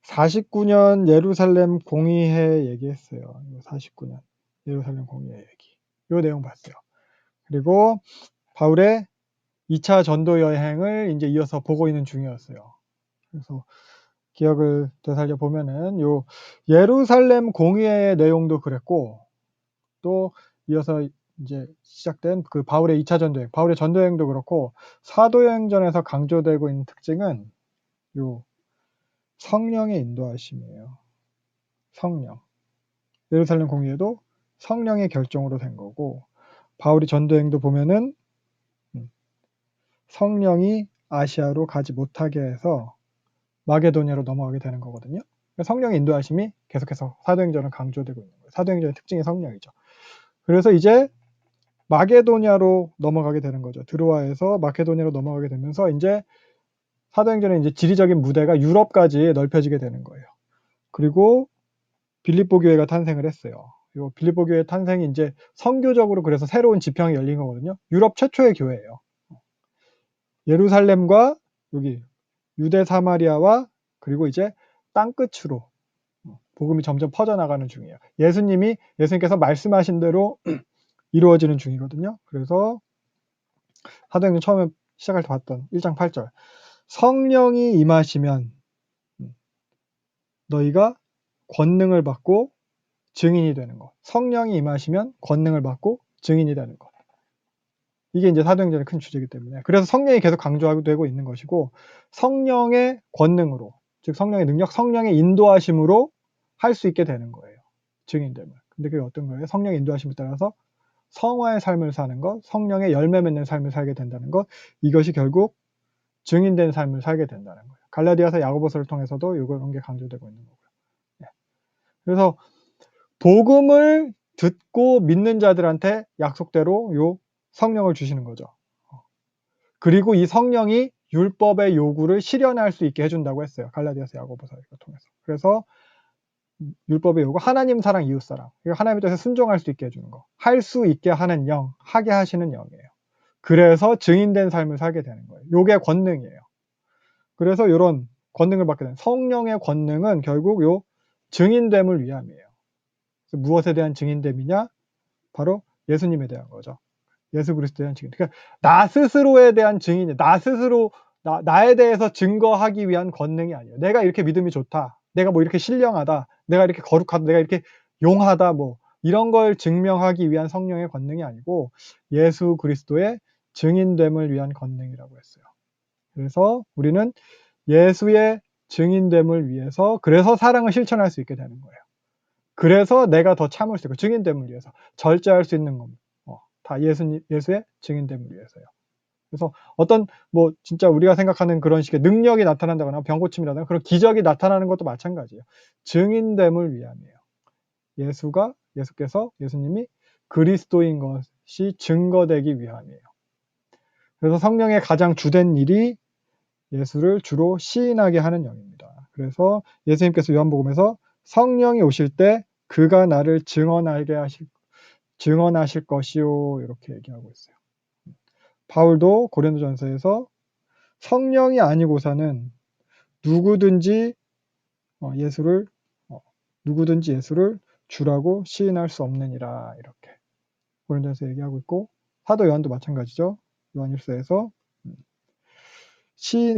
49년 예루살렘 공의회 얘기했어요. 49년 예루살렘 공의회 얘기. 요 내용 봤어요. 그리고 바울의 2차 전도 여행을 이제 이어서 보고 있는 중이었어요. 그래서 기억을 되살려 보면은 요 예루살렘 공의회의 내용도 그랬고, 또 이어서 이제 시작된 그 바울의 2차 전도여행, 바울의 전도여행도 그렇고, 사도여행전에서 강조되고 있는 특징은 요 성령의 인도하심이에요. 성령. 예루살렘 공의회도 성령의 결정으로 된 거고, 바울이 전도여행도 보면은 성령이 아시아로 가지 못하게 해서 마게도냐로 넘어가게 되는 거거든요. 성령의 인도하심이 계속해서 사도행전은 강조되고 있는 거예요. 사도행전의 특징이 성령이죠. 그래서 이제 마게도냐로 넘어가게 되는 거죠. 드로아에서 마케도냐로 넘어가게 되면서 이제 사도행전의 이제 지리적인 무대가 유럽까지 넓혀지게 되는 거예요. 그리고 빌립보 교회가 탄생을 했어요. 이 빌립보 교회 탄생이 이제 선교적으로 그래서 새로운 지평이 열린 거거든요. 유럽 최초의 교회예요. 예루살렘과 여기 유대 사마리아와 그리고 이제 땅끝으로 복음이 점점 퍼져나가는 중이에요. 예수님께서 말씀하신 대로 이루어지는 중이거든요. 그래서 사도행전 처음에 시작할 때 봤던 1장 8절, 성령이 임하시면 너희가 권능을 받고 증인이 되는 것. 성령이 임하시면 권능을 받고 증인이 되는 것. 이게 이제 사도행전의 큰 주제이기 때문에, 그래서 성령이 계속 강조되고 있는 것이고, 성령의 권능으로, 즉 성령의 능력, 성령의 인도하심으로 할 수 있게 되는 거예요. 증인됨을. 근데 그게 어떤 거예요? 성령의 인도하심에 따라서 성화의 삶을 사는 것, 성령의 열매 맺는 삶을 살게 된다는 것, 이것이 결국 증인된 삶을 살게 된다는 거예요. 갈라디아서 야고보서를 통해서도 이런 게 강조되고 있는 거고요. 네. 그래서 복음을 듣고 믿는 자들한테 약속대로 요 성령을 주시는 거죠. 그리고 이 성령이 율법의 요구를 실현할 수 있게 해준다고 했어요. 갈라디아서 야고보서를 통해서. 그래서 율법의 요구, 하나님 사랑, 이웃 사랑, 하나님의 뜻에 순종할 수 있게 해주는 거, 할 수 있게 하는 영, 하게 하시는 영이에요. 그래서 증인된 삶을 살게 되는 거예요. 요게 권능이에요. 그래서 이런 권능을 받게 되는, 성령의 권능은 결국 요 증인됨을 위함이에요. 무엇에 대한 증인됨이냐? 바로 예수님에 대한 거죠. 예수 그리스도에 대한 증인. 그러니까 나 스스로에 대한 증인이, 나 스스로 나에 대해서 증거하기 위한 권능이 아니에요. 내가 이렇게 믿음이 좋다, 내가 뭐 이렇게 신령하다, 내가 이렇게 거룩하다, 내가 이렇게 용하다, 뭐 이런 걸 증명하기 위한 성령의 권능이 아니고 예수 그리스도의 증인됨을 위한 권능이라고 했어요. 그래서 우리는 예수의 증인됨을 위해서, 그래서 사랑을 실천할 수 있게 되는 거예요. 그래서 내가 더 참을 수 있고, 증인됨을 위해서 절제할 수 있는 겁니다. 다 예수의 증인됨을 위해서요. 그래서 어떤 뭐 진짜 우리가 생각하는 그런 식의 능력이 나타난다거나 병 고침이라든가 그런 기적이 나타나는 것도 마찬가지예요. 증인됨을 위함이에요. 예수님이 그리스도인 것이 증거되기 위함이에요. 그래서 성령의 가장 주된 일이 예수를 주로 시인하게 하는 영입니다. 그래서 예수님께서 요한복음에서 성령이 오실 때 그가 나를 증언하실 것이요, 이렇게 얘기하고 있어요. 바울도 고린도전서에서 성령이 아니고서는 누구든지 예수를 주라고 시인할 수 없느니라, 이렇게 고린도전서 얘기하고 있고, 사도 요한도 마찬가지죠. 요한일서에서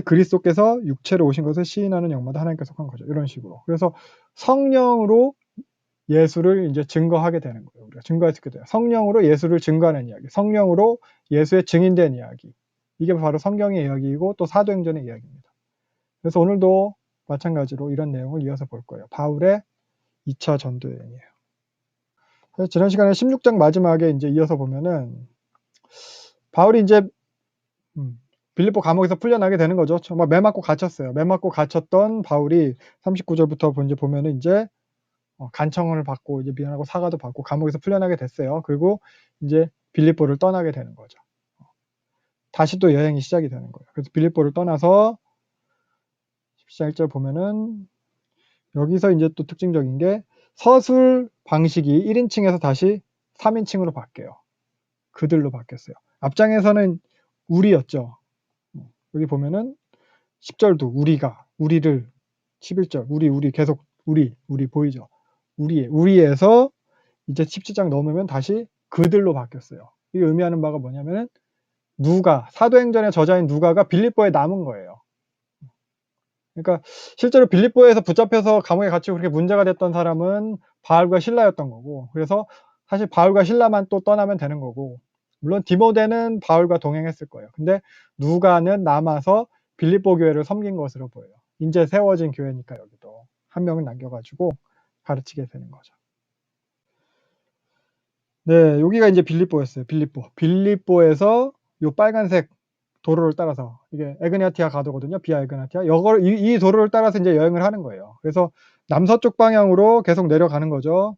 그리스도께서 육체로 오신 것을 시인하는 영마다 하나님께 속한 거죠. 이런 식으로. 그래서 성령으로 예수를 이제 증거하게 되는 거예요. 우리가 증거할 수 있게 돼요. 성령으로 예수를 증거하는 이야기, 성령으로 예수의 증인된 이야기. 이게 바로 성경의 이야기이고 또 사도행전의 이야기입니다. 그래서 오늘도 마찬가지로 이런 내용을 이어서 볼 거예요. 바울의 2차 전도 여행이에요. 지난 시간에 16장 마지막에 이제 이어서 보면은 바울이 이제 빌립보 감옥에서 풀려나게 되는 거죠. 정말 매 맞고 갇혔어요. 매 맞고 갇혔던 바울이 39절부터 이제 보면은 이제 간청을 받고 이제 미안하고 사과도 받고 감옥에서 풀려나게 됐어요. 그리고 이제 빌립보를 떠나게 되는 거죠. 다시 또 여행이 시작이 되는 거예요. 그래서 빌립보를 떠나서 14절 보면은 여기서 이제 또 특징적인 게 서술 방식이 1인칭에서 다시 3인칭으로 바뀌어요. 그들로 바뀌었어요. 앞장에서는 우리였죠. 여기 보면은 10절도 우리가, 우리를 11절 우리 계속 우리 보이죠? 우리에서 이제 17장 넘으면 다시 그들로 바뀌었어요. 이게 의미하는 바가 뭐냐면은 누가 사도행전의 저자인 누가가 빌립보에 남은 거예요. 그러니까 실제로 빌립보에서 붙잡혀서 감옥에 갇히고 그렇게 문제가 됐던 사람은 바울과 실라였던 거고, 그래서 사실 바울과 실라만 또 떠나면 되는 거고, 물론 디모데는 바울과 동행했을 거예요. 근데 누가는 남아서 빌립보 교회를 섬긴 것으로 보여요. 이제 세워진 교회니까 여기도 한 명은 남겨가지고 가르치게 되는 거죠. 네, 여기가 이제 빌립보였어요. 빌립보에서 요 빨간색 도로를 따라서, 이게 에그나티아 가도거든요. 비아 에그나티아. 이 도로를 따라서 이제 여행을 하는 거예요. 그래서 남서쪽 방향으로 계속 내려가는 거죠.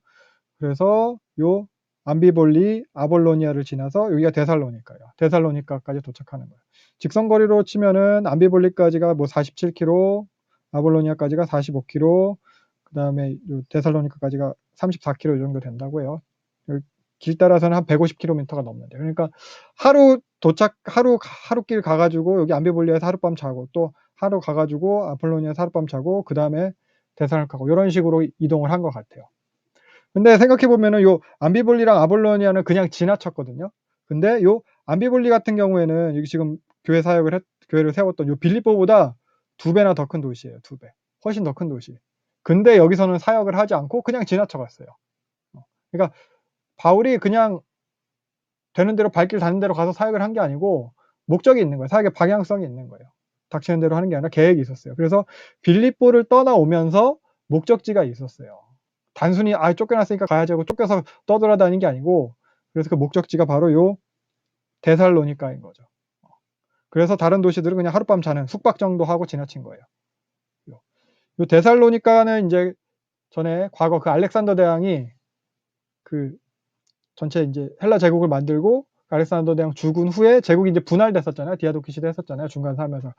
그래서 요 암비볼리, 아볼로니아를 지나서 여기가 데살로니카예요. 데살로니카까지 도착하는 거예요. 직선거리로 치면은 암비볼리까지가 뭐 47km, 아볼로니아까지가 45km, 그 다음에 데살로니카까지가 34km 이 정도 된다고요. 길 따라서는 한 150km가 넘는데, 그러니까 하루길 가가지고 여기 암비볼리아에서 하룻밤 자고, 또 하루 가가지고 아폴로니아에서 하룻밤 자고, 그 다음에 데살로니카 가고, 이런 식으로 이동을 한 것 같아요. 근데 생각해보면은 요 암비볼리랑 아볼로니아는 그냥 지나쳤거든요. 근데 요 암비볼리 같은 경우에는 여기 지금 교회를 세웠던 요 빌립보보다 2배나 더 큰 도시예요. 2배. 훨씬 더 큰 도시. 근데 여기서는 사역을 하지 않고 그냥 지나쳐갔어요. 그러니까 바울이 그냥 되는 대로 발길 닿는 대로 가서 사역을 한 게 아니고 목적이 있는 거예요. 사역의 방향성이 있는 거예요. 닥치는 대로 하는 게 아니라 계획이 있었어요. 그래서 빌립보를 떠나오면서 목적지가 있었어요. 단순히 쫓겨났으니까 가야지 하고 쫓겨서 떠돌아다니는 게 아니고, 그래서 그 목적지가 바로 요 데살로니카인 거죠. 그래서 다른 도시들은 그냥 하룻밤 자는 숙박 정도 하고 지나친 거예요. 요 데살로니카는 이제 전에 과거 그 알렉산더 대왕이 그 전체 이제 헬라 제국을 만들고 알렉산더 대왕 죽은 후에 제국이 이제 분할됐었잖아요. 디아도키 시대 했었잖아요. 중간 살면서.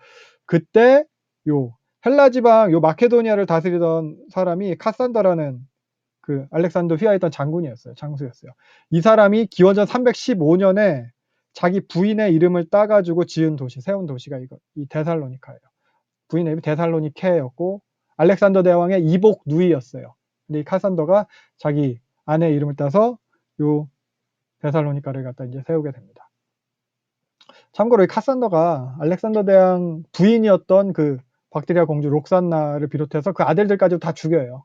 그때 요 헬라 지방 요 마케도니아를 다스리던 사람이 카산더라는 그 알렉산더 휘하에 있던 장수였어요. 이 사람이 기원전 315년에 자기 부인의 이름을 따가지고 세운 도시가 이 데살로니카예요. 부인의 이름이 데살로니케였고 알렉산더 대왕의 이복 누이였어요. 근데 이 카산더가 자기 아내의 이름을 따서 요 데살로니카를 갖다 이제 세우게 됩니다. 참고로 이 카산더가 알렉산더 대왕 부인이었던 그 박트리아 공주 록산나를 비롯해서 그 아들들까지 다 죽여요.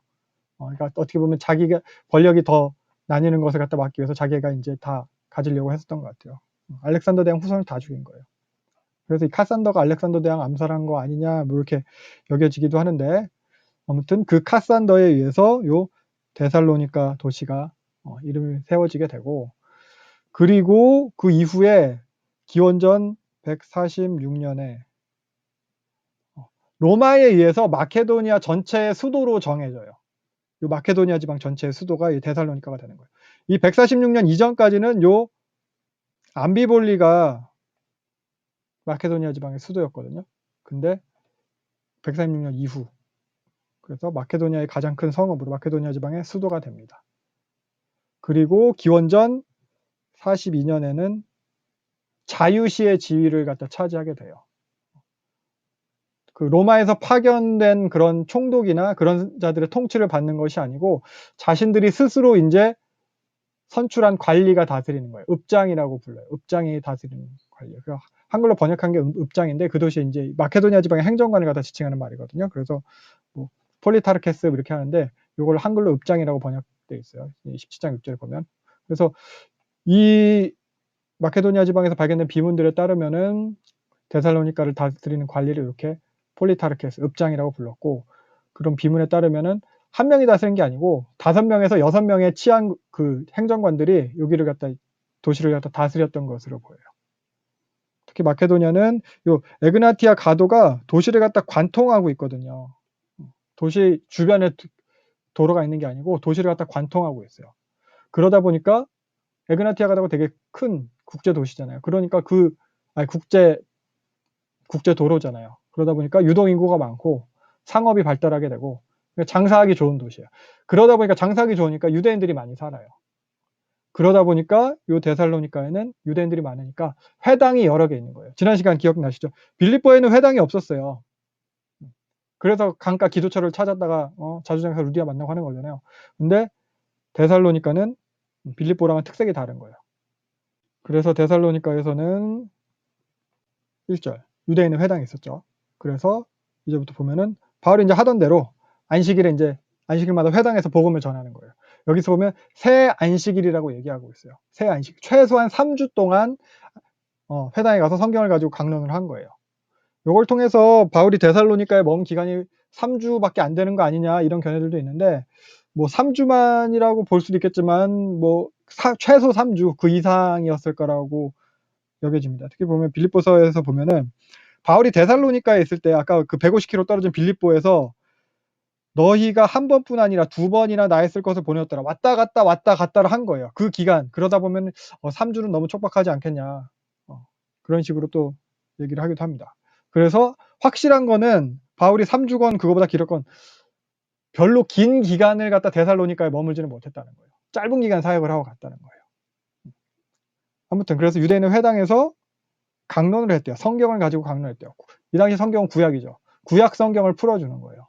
그러니까 어떻게 보면 자기가 권력이 더 나뉘는 것을 갖다 막기 위해서 자기가 이제 다 가지려고 했었던 것 같아요. 알렉산더 대왕 후손을 다 죽인 거예요. 그래서 이 카산더가 알렉산더 대왕 암살한 거 아니냐 뭐 이렇게 여겨지기도 하는데, 아무튼 그 카산더에 의해서 요 데살로니카 도시가 이름이 세워지게 되고, 그리고 그 이후에 기원전 146년에 로마에 의해서 마케도니아 전체의 수도로 정해져요. 요 마케도니아 지방 전체의 수도가 이 데살로니카가 되는 거예요. 이 146년 이전까지는 요 암비볼리가 마케도니아 지방의 수도였거든요. 근데 146년 이후, 그래서 마케도니아의 가장 큰 성읍으로 마케도니아 지방의 수도가 됩니다. 그리고 기원전 42년에는 자유시의 지위를 갖다 차지하게 돼요. 그 로마에서 파견된 그런 총독이나 그런 자들의 통치를 받는 것이 아니고 자신들이 스스로 이제 선출한 관리가 다스리는 거예요. 읍장이라고 불러요. 읍장이 다스리는 관리예요. 한글로 번역한 게 읍장인데 그 도시에 이제 마케도니아 지방의 행정관을 갖다 지칭하는 말이거든요. 그래서 뭐 폴리타르케스 이렇게 하는데 이걸 한글로 읍장이라고 번역돼 있어요. 17장 6절에 보면. 그래서 이 마케도니아 지방에서 발견된 비문들에 따르면은 데살로니카를 다스리는 관리를 이렇게 폴리타르케스 읍장이라고 불렀고, 그런 비문에 따르면은 한 명이 다스린 게 아니고 5명에서 6명의 그 행정관들이 도시를 갖다 다스렸던 것으로 보여요. 특히 마케도니아는 요 에그나티아 가도가 도시를 갖다 관통하고 있거든요. 도시 주변에 도로가 있는 게 아니고 도시를 갖다 관통하고 있어요. 그러다 보니까 에그나티아 가도가 되게 큰 국제 도시잖아요. 그러니까 국제 도로잖아요. 그러다 보니까 유동 인구가 많고 상업이 발달하게 되고 장사하기 좋은 도시예요. 그러다 보니까 장사하기 좋으니까 유대인들이 많이 살아요. 그러다 보니까 요 데살로니카에는 유대인들이 많으니까 회당이 여러 개 있는 거예요. 지난 시간 기억나시죠? 빌립보에는 회당이 없었어요. 그래서 강가 기도처를 찾았다가 자주장에서 루디아 만나고 하는 거잖아요. 근데 데살로니가는 빌립보랑은 특색이 다른 거예요. 그래서 데살로니가에서는 1절 유대인의 회당이 있었죠. 그래서 이제부터 보면은 바울이 이제 하던 대로 안식일에 이제 안식일마다 회당에서 복음을 전하는 거예요. 여기서 보면 새 안식일이라고 얘기하고 있어요. 새 안식 최소한 3주 동안 회당에 가서 성경을 가지고 강론을 한 거예요. 이걸 통해서 바울이 데살로니가에 머문 기간이 3주밖에 안 되는 거 아니냐 이런 견해들도 있는데 뭐 3주만이라고 볼 수도 있겠지만 뭐 최소 3주 그 이상이었을 거라고 여겨집니다. 특히 보면 빌립보서에서 보면은 바울이 데살로니가에 있을 때 아까 그 150km 떨어진 빌립보에서 너희가 한 번뿐 아니라 2번이나 나 있을 것을 보내었더라. 왔다 갔다를 한 거예요. 그 기간. 그러다 보면 3주는 너무 촉박하지 않겠냐. 그런 식으로 또 얘기를 하기도 합니다. 그래서 확실한 거는 바울이 3주건 그거보다 길었건 별로 긴 기간을 갖다 데살로니가에 머물지는 못했다는 거예요. 짧은 기간 사역을 하고 갔다는 거예요. 아무튼 그래서 유대인의 회당에서 강론을 했대요. 성경을 가지고 강론했대요. 이 당시 성경은 구약이죠. 구약 성경을 풀어주는 거예요.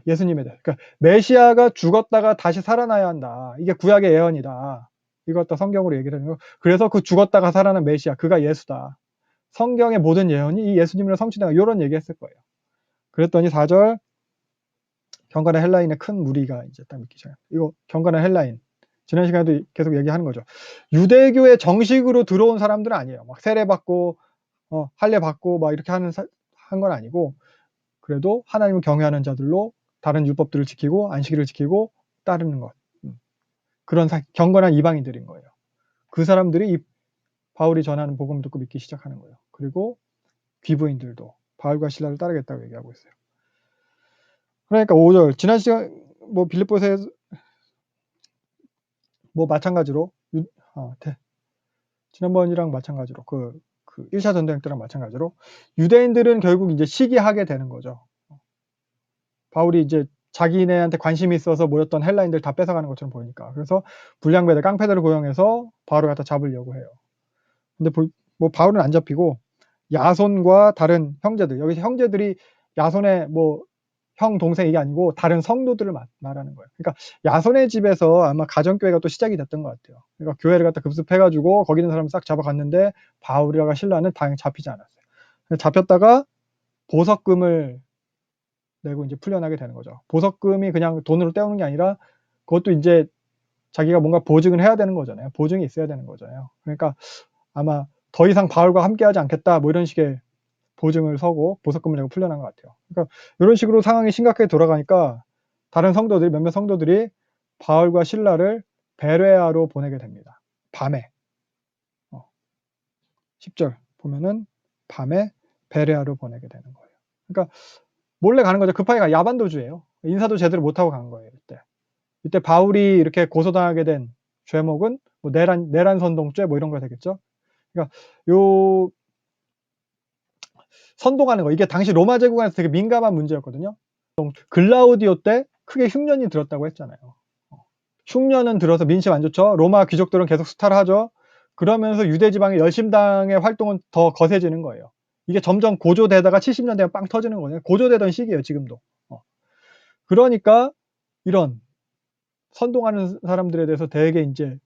예수님에 대해. 그러니까 메시아가 죽었다가 다시 살아나야 한다. 이게 구약의 예언이다. 이걸 또 성경으로 얘기를 하는 거예요. 그래서 그 죽었다가 살아난 메시아, 그가 예수다. 성경의 모든 예언이 이 예수님으로 성취된다. 이런 얘기했을 거예요. 그랬더니 4절 경건한 헬라인의 큰 무리가 이제 딱 믿기 시작해요. 이거 경건한 헬라인. 지난 시간에도 계속 얘기하는 거죠. 유대교에 정식으로 들어온 사람들은 아니에요. 막 세례 받고 할례 받고 막 이렇게 한 건 아니고 그래도 하나님을 경외하는 자들로 다른 율법들을 지키고 안식일을 지키고 따르는 것. 그런 경건한 이방인들인 거예요. 그 사람들이 이 바울이 전하는 복음을 듣고 믿기 시작하는 거예요. 그리고 귀부인들도 바울과 신라를 따르겠다고 얘기하고 있어요. 그러니까 5절 지난 시간 뭐 빌립보서에 뭐 마찬가지로 지난번이랑 마찬가지로 그 1차 전쟁 때랑 마찬가지로 유대인들은 결국 이제 시기하게 되는 거죠. 바울이 이제 자기네한테 관심이 있어서 모였던 헬라인들 다 뺏어가는 것처럼 보이니까. 그래서 불량배들, 깡패들을 고용해서 바울을 갖다 잡으려고 해요. 근데 뭐 바울은 안 잡히고 야손과 다른 형제들, 여기서 형제들이 야손의 뭐 형, 동생 이게 아니고 다른 성도들을 말하는 거예요. 그러니까 야손의 집에서 아마 가정교회가 또 시작이 됐던 것 같아요. 그러니까 교회를 갖다 급습해가지고 거기 있는 사람 싹 잡아갔는데 바울이라가 신라는 당연히 잡히지 않았어요. 잡혔다가 보석금을 내고 이제 풀려나게 되는 거죠. 보석금이 그냥 돈으로 떼우는 게 아니라 그것도 이제 자기가 뭔가 보증을 해야 되는 거잖아요. 보증이 있어야 되는 거잖아요. 그러니까 아마 더 이상 바울과 함께하지 않겠다 뭐 이런 식의 보증을 서고 보석금을 내고 풀려난 것 같아요. 그러니까 이런 식으로 상황이 심각하게 돌아가니까 다른 성도들이 몇몇 성도들이 바울과 신라를 베레아로 보내게 됩니다. 밤에 10절 보면은 밤에 베레아로 보내게 되는 거예요. 그러니까 몰래 가는 거죠. 급하게 야반도주예요. 인사도 제대로 못하고 간 거예요. 이때 바울이 이렇게 고소당하게 된 죄목은 뭐 내란 선동죄 뭐 이런 거 되겠죠. 그러니까 요 선동하는 거 이게 당시 로마 제국 안에서 되게 민감한 문제였거든요. 글라우디오 때 크게 흉년이 들었다고 했잖아요. 흉년은 들어서 민심 안 좋죠. 로마 귀족들은 계속 수탈을 하죠. 그러면서 유대 지방의 열심당의 활동은 더 거세지는 거예요. 이게 점점 고조되다가 70년 되면 빵 터지는 거예요. 고조되던 시기예요, 지금도. 그러니까 이런 선동하는 사람들에 대해서 되게 이제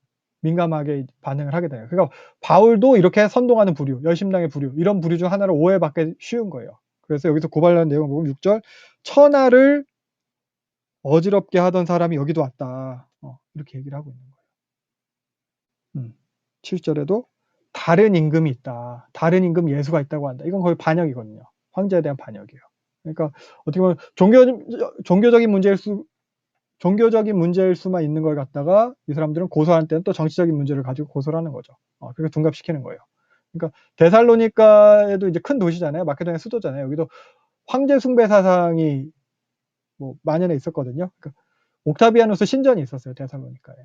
민감하게 반응을 하게 돼요. 그러니까 바울도 이렇게 선동하는 부류, 열심당의 부류, 이런 부류 중 하나를 오해받기 쉬운 거예요. 그래서 여기서 고발하는 내용을 보면 6절 천하를 어지럽게 하던 사람이 여기도 왔다. 이렇게 얘기를 하고 있는 거예요. 7절에도 다른 임금이 있다. 다른 임금 예수가 있다고 한다. 이건 거의 반역이거든요. 황제에 대한 반역이에요. 그러니까 어떻게 보면 종교적인 문제일 수만 있는 걸 갖다가 이 사람들은 고소할 때는 또 정치적인 문제를 가지고 고소를 하는 거죠. 그래서 둔갑시키는 거예요. 그러니까 데살로니가에도 이제 큰 도시잖아요. 마케도니아 수도잖아요. 여기도 황제 숭배 사상이 뭐 만연해 있었거든요. 그러니까 옥타비아누스 신전이 있었어요. 데살로니가에.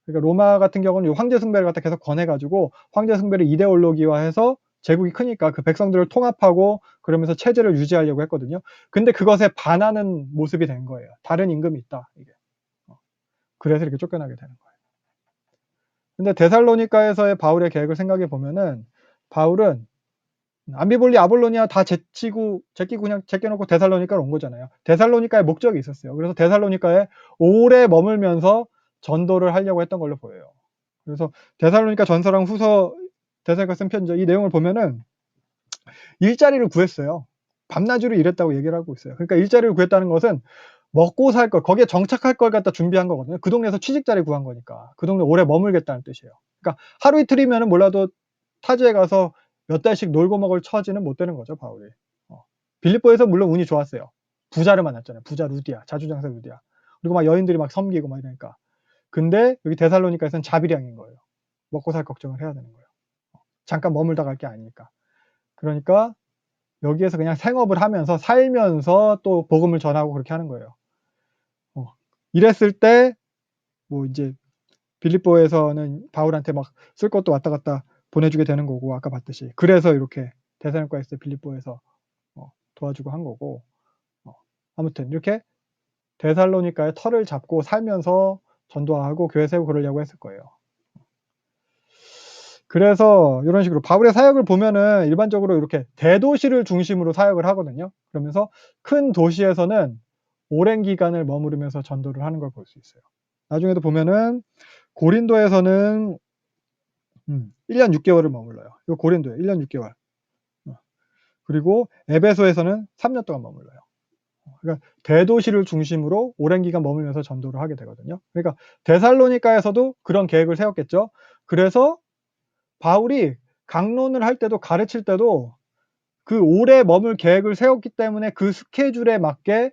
그러니까 로마 같은 경우는 이 황제 숭배를 갖다 계속 권해가지고 황제 숭배를 이데올로기화해서 제국이 크니까 그 백성들을 통합하고 그러면서 체제를 유지하려고 했거든요. 근데 그것에 반하는 모습이 된 거예요. 다른 임금이 있다. 이게. 그래서 이렇게 쫓겨나게 되는 거예요. 근데 데살로니가에서의 바울의 계획을 생각해 보면은 바울은 암비볼리, 아볼로니아 다 제끼고 그냥 제껴놓고 데살로니카로 온 거잖아요. 데살로니카에 목적이 있었어요. 그래서 데살로니카에 오래 머물면서 전도를 하려고 했던 걸로 보여요. 그래서 데살로니카 전서랑 후서, 데살로니카 쓴 편지, 이 내용을 보면은 일자리를 구했어요. 밤낮으로 일했다고 얘기를 하고 있어요. 그러니까 일자리를 구했다는 것은 먹고 살 걸, 거기에 정착할 걸 갖다 준비한 거거든요. 그 동네에서 취직자리 구한 거니까. 그 동네 오래 머물겠다는 뜻이에요. 그러니까 하루 이틀이면은 몰라도 타지에 가서 몇 달씩 놀고 먹을 처지는 못 되는 거죠, 바울이. 빌립보에서 물론 운이 좋았어요. 부자를 만났잖아요. 부자 루디아, 자주장사 루디아. 그리고 막 여인들이 막 섬기고 막 이러니까. 근데 여기 데살로니카에서는 자비량인 거예요. 먹고 살 걱정을 해야 되는 거예요. 잠깐 머물다 갈 게 아니니까. 그러니까 여기에서 그냥 생업을 하면서 살면서 또 복음을 전하고 그렇게 하는 거예요. 이랬을 때 뭐 이제 빌립보에서는 바울한테 막 쓸 것도 왔다 갔다 보내주게 되는 거고, 아까 봤듯이. 그래서 이렇게 데살로니카에서 빌립보에서 도와주고 한 거고. 아무튼 이렇게 데살로니카의 터를 잡고 살면서 전도하고 교회 세우고 그러려고 했을 거예요. 그래서 이런 식으로 바울의 사역을 보면은 일반적으로 이렇게 대도시를 중심으로 사역을 하거든요. 그러면서 큰 도시에서는 오랜 기간을 머무르면서 전도를 하는 걸 볼 수 있어요. 나중에도 보면은 고린도에서는 1년 6개월을 머물러요. 이거 고린도에 1년 6개월. 그리고 에베소에서는 3년 동안 머물러요. 그러니까 대도시를 중심으로 오랜 기간 머물면서 전도를 하게 되거든요. 그러니까 데살로니카에서도 그런 계획을 세웠겠죠. 그래서 바울이 강론을 할 때도, 가르칠 때도 그 오래 머물 계획을 세웠기 때문에 그 스케줄에 맞게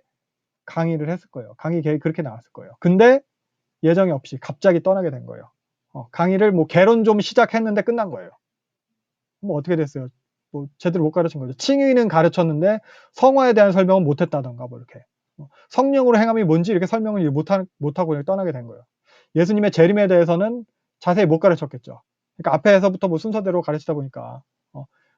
강의를 했을 거예요. 강의 계획이 그렇게 나왔을 거예요. 근데 예정이 없이 갑자기 떠나게 된 거예요. 강의를 뭐 개론 좀 시작했는데 끝난 거예요. 뭐 어떻게 됐어요? 뭐 제대로 못 가르친 거죠. 칭의는 가르쳤는데 성화에 대한 설명은 못했다던가 뭐 이렇게. 성령으로 행함이 뭔지 이렇게 설명을 못하고 그냥 떠나게 된 거예요. 예수님의 재림에 대해서는 자세히 못 가르쳤겠죠. 그러니까 앞에서부터 뭐 순서대로 가르치다 보니까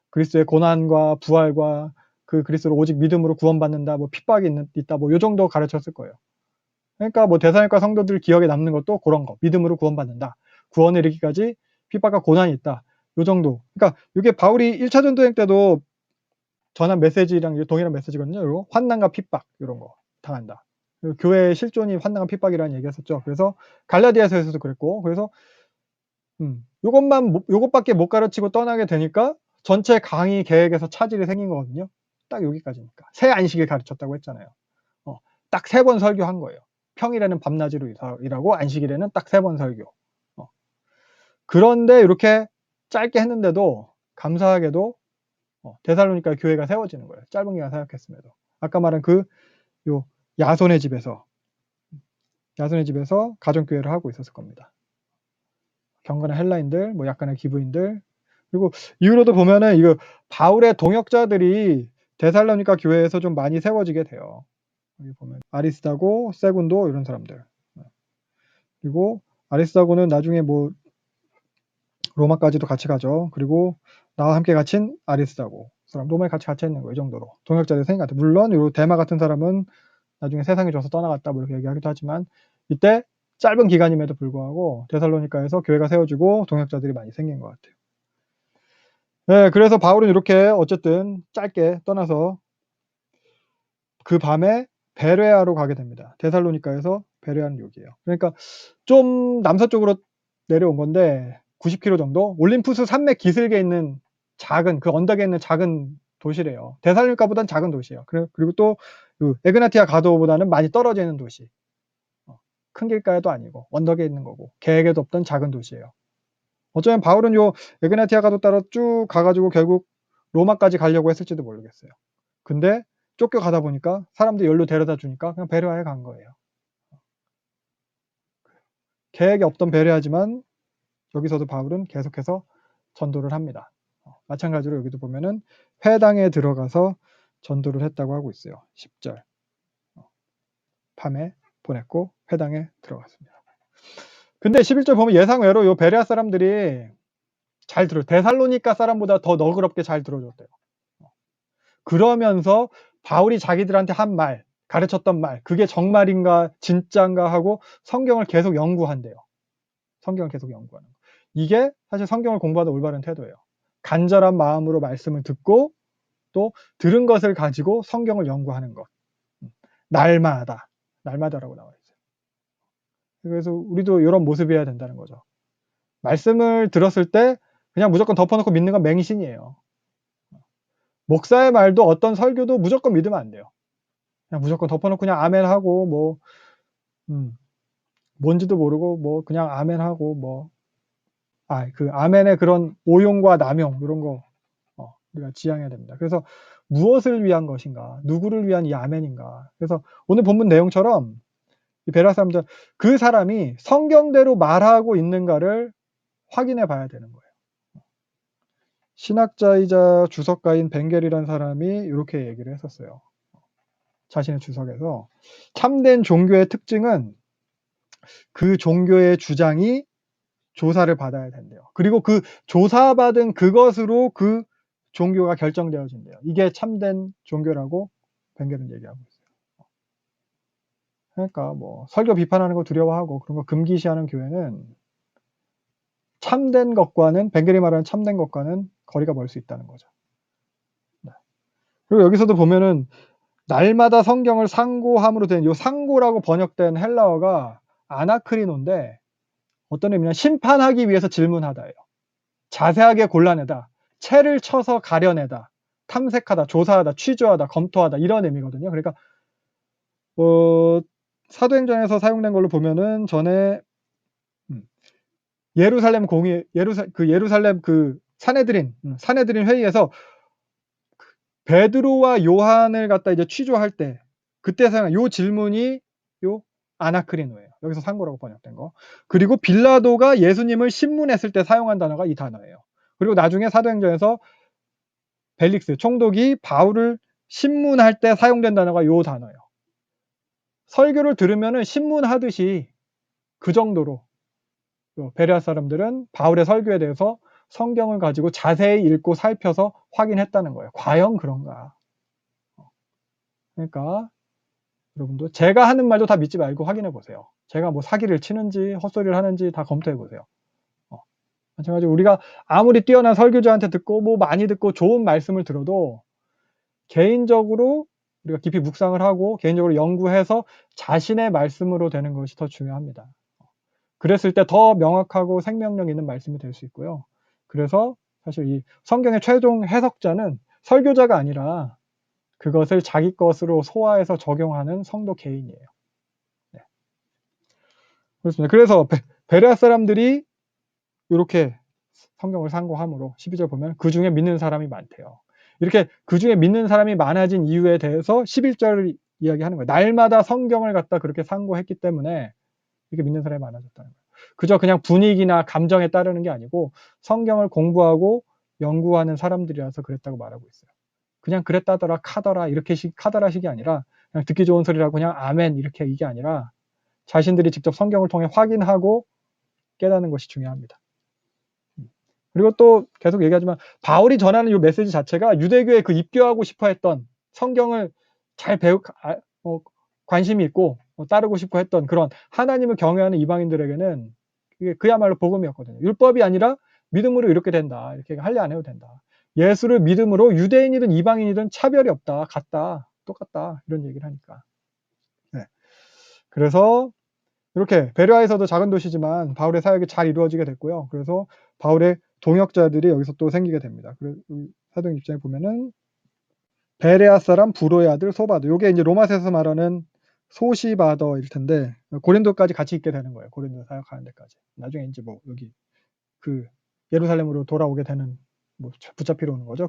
그리스도의 고난과 부활과 그 그리스도를 오직 믿음으로 구원받는다, 뭐 핍박이 있다, 뭐 요 정도 가르쳤을 거예요. 그러니까 뭐 데살로니가 성도들 기억에 남는 것도 그런 거, 믿음으로 구원받는다, 구원에 이르기까지 핍박과 고난이 있다, 요 정도. 그러니까 이게 바울이 1차 전도행 때도 전한 메시지랑 동일한 메시지거든요. 환난과 핍박 이런 거 당한다. 교회의 실존이 환난과 핍박이라는 얘기했었죠. 그래서 갈라디아서에서도 그랬고, 그래서 요것밖에 못 가르치고 떠나게 되니까 전체 강의 계획에서 차질이 생긴 거거든요. 딱 여기까지니까. 새 안식일 가르쳤다고 했잖아요. 딱 3번 설교한 거예요. 평일에는 밤낮으로 일하고 안식일에는 딱 3번 설교. 그런데 이렇게 짧게 했는데도 감사하게도 데살로니카 교회가 세워지는 거예요. 짧은 기간 사역했음에도. 아까 말한 요 야손의 집에서 가정교회를 하고 있었을 겁니다. 경건한 헬라인들, 뭐 약간의 기부인들, 그리고 이후로도 보면은 이거 바울의 동역자들이 데살로니카 교회에서 좀 많이 세워지게 돼요. 여기 보면 아리스다고, 세군도 이런 사람들. 그리고 아리스다고는 나중에 뭐 로마까지도 같이 가죠. 그리고 나와 함께 갇힌 아리스다고 사람, 로마에 같이 갇혀 있는 거, 이 정도로 동역자들 생긴 것 같아요. 물론 요 데마 같은 사람은 나중에 세상에 줘서 떠나갔다 뭐 이렇게 얘기하기도 하지만, 이때 짧은 기간임에도 불구하고 데살로니카에서 교회가 세워지고 동역자들이 많이 생긴 것 같아요. 네, 그래서 바울은 이렇게 어쨌든 짧게 떠나서 그 밤에 베레아로 가게 됩니다. 데살로니카에서 베레아는 여기예요. 그러니까 좀 남서쪽으로 내려온 건데 90km 정도, 올림푸스 산맥 기슭에 있는 작은, 그 언덕에 있는 작은 도시래요. 데살로니카보다는 작은 도시예요. 그리고 또 에그나티아 가도보다는 많이 떨어져 있는 도시. 큰 길가에도 아니고 언덕에 있는 거고 계획에도 없던 작은 도시예요. 어쩌면 바울은 요 에그나티아 가도 따라 쭉 가가지고 결국 로마까지 가려고 했을지도 모르겠어요. 근데 쫓겨가다 보니까 사람들이 여기로 데려다 주니까 그냥 베레아에 간 거예요. 계획이 없던 베레아지만 여기서도 바울은 계속해서 전도를 합니다. 마찬가지로 여기도 보면은 회당에 들어가서 전도를 했다고 하고 있어요. 10절. 밤에 보냈고 회당에 들어갔습니다. 근데 11절 보면 예상외로 요 베레아 사람들이 잘 데살로니카 사람보다 더 너그럽게 잘 들어줬대요. 그러면서 바울이 자기들한테 한 말, 가르쳤던 말, 그게 정말인가 진짠가 하고 성경을 계속 연구한대요. 성경을 계속 연구하는 거. 이게 사실 성경을 공부하는 올바른 태도예요. 간절한 마음으로 말씀을 듣고 또 들은 것을 가지고 성경을 연구하는 것. 날마다라고 나와 있어요. 그래서 우리도 이런 모습이어야 된다는 거죠. 말씀을 들었을 때 그냥 무조건 덮어놓고 믿는 건 맹신이에요. 목사의 말도 어떤 설교도 무조건 믿으면 안 돼요. 그냥 무조건 덮어놓고 그냥 아멘하고 뭐 뭔지도 모르고 뭐 그냥 아멘하고 그 아멘의 그런 오용과 남용 이런 거 우리가 지향해야 됩니다. 그래서 무엇을 위한 것인가? 누구를 위한 이 아멘인가? 그래서 오늘 본문 내용처럼 이 베레아 사람들 그 사람이 성경대로 말하고 있는가를 확인해 봐야 되는 거예요. 신학자이자 주석가인 벵겔이라는 사람이 이렇게 얘기를 했었어요. 자신의 주석에서 참된 종교의 특징은 그 종교의 주장이 조사를 받아야 된대요. 그리고 그 조사받은 그것으로 그 종교가 결정되어진대요. 이게 참된 종교라고 벵겔은 얘기하고 있어요. 그러니까 뭐 설교 비판하는 거 두려워하고 그런 거 금기시하는 교회는 참된 것과는 벵겔이 말하는 참된 것과는 거리가 멀 수 있다는 거죠. 네. 그리고 여기서도 보면은 날마다 성경을 상고함으로 된 이 상고라고 번역된 헬라어가 아나크리노인데 어떤 의미냐 심판하기 위해서 질문하다예요. 자세하게 골라내다, 채를 쳐서 가려내다, 탐색하다, 조사하다, 취조하다, 검토하다 이런 의미거든요. 그러니까 사도행전에서 사용된 걸로 보면은 전에 예루살렘 그 산헤드린 회의에서 베드로와 요한을 갖다 이제 취조할 때 그때 사용한 요 질문이 요 아나크리노예요. 여기서 상고라고 번역된 거. 그리고 빌라도가 예수님을 신문했을 때 사용한 단어가 이 단어예요. 그리고 나중에 사도행전에서 벨릭스 총독이 바울을 신문할 때 사용된 단어가 요 단어예요. 설교를 들으면은 신문하듯이 그 정도로 베레아 사람들은 바울의 설교에 대해서 성경을 가지고 자세히 읽고 살펴서 확인했다는 거예요. 과연 그런가? 그러니까 여러분도 제가 하는 말도 다 믿지 말고 확인해 보세요. 제가 뭐 사기를 치는지 헛소리를 하는지 다 검토해 보세요. 마찬가지로 우리가 아무리 뛰어난 설교자한테 듣고 뭐 많이 듣고 좋은 말씀을 들어도 개인적으로 우리가 깊이 묵상을 하고 개인적으로 연구해서 자신의 말씀으로 되는 것이 더 중요합니다. 그랬을 때 더 명확하고 생명력 있는 말씀이 될 수 있고요. 그래서 사실 이 성경의 최종 해석자는 설교자가 아니라 그것을 자기 것으로 소화해서 적용하는 성도 개인이에요. 네. 그렇습니다. 그래서 베레아 사람들이 이렇게 성경을 상고함으로 12절 보면 그 중에 믿는 사람이 많대요. 이렇게 그 중에 믿는 사람이 많아진 이유에 대해서 11절을 이야기하는 거예요. 날마다 성경을 갖다 그렇게 상고했기 때문에 이렇게 믿는 사람이 많아졌다는 거예요. 그저 그냥 분위기나 감정에 따르는 게 아니고 성경을 공부하고 연구하는 사람들이라서 그랬다고 말하고 있어요. 그냥 그랬다더라 카더라 카더라식이 아니라 그냥 듣기 좋은 소리라고 그냥 아멘 이렇게 이게 아니라 자신들이 직접 성경을 통해 확인하고 깨닫는 것이 중요합니다. 그리고 또 계속 얘기하지만 바울이 전하는 이 메시지 자체가 유대교에 그 입교하고 싶어 했던 성경을 잘 관심이 있고 따르고 싶어 했던 그런 하나님을 경외하는 이방인들에게는 이게 그야말로 복음이었거든요. 율법이 아니라 믿음으로 이렇게 된다. 이렇게 할래 안 해도 된다. 예수를 믿음으로 유대인이든 이방인이든 차별이 없다. 같다. 똑같다. 이런 얘기를 하니까. 네. 그래서 이렇게 베레아에서도 작은 도시지만 바울의 사역이 잘 이루어지게 됐고요. 그래서 바울의 동역자들이 여기서 또 생기게 됩니다. 사도행 입장에 보면은 베레아 사람 부로의 아들 소바도. 요게 이제 로마서에서 말하는 소시바더일 텐데 고린도까지 같이 있게 되는 거예요. 고린도 사역하는 데까지. 나중에 이제 뭐 여기 그 예루살렘으로 돌아오게 되는 뭐 붙잡히러 오는 거죠.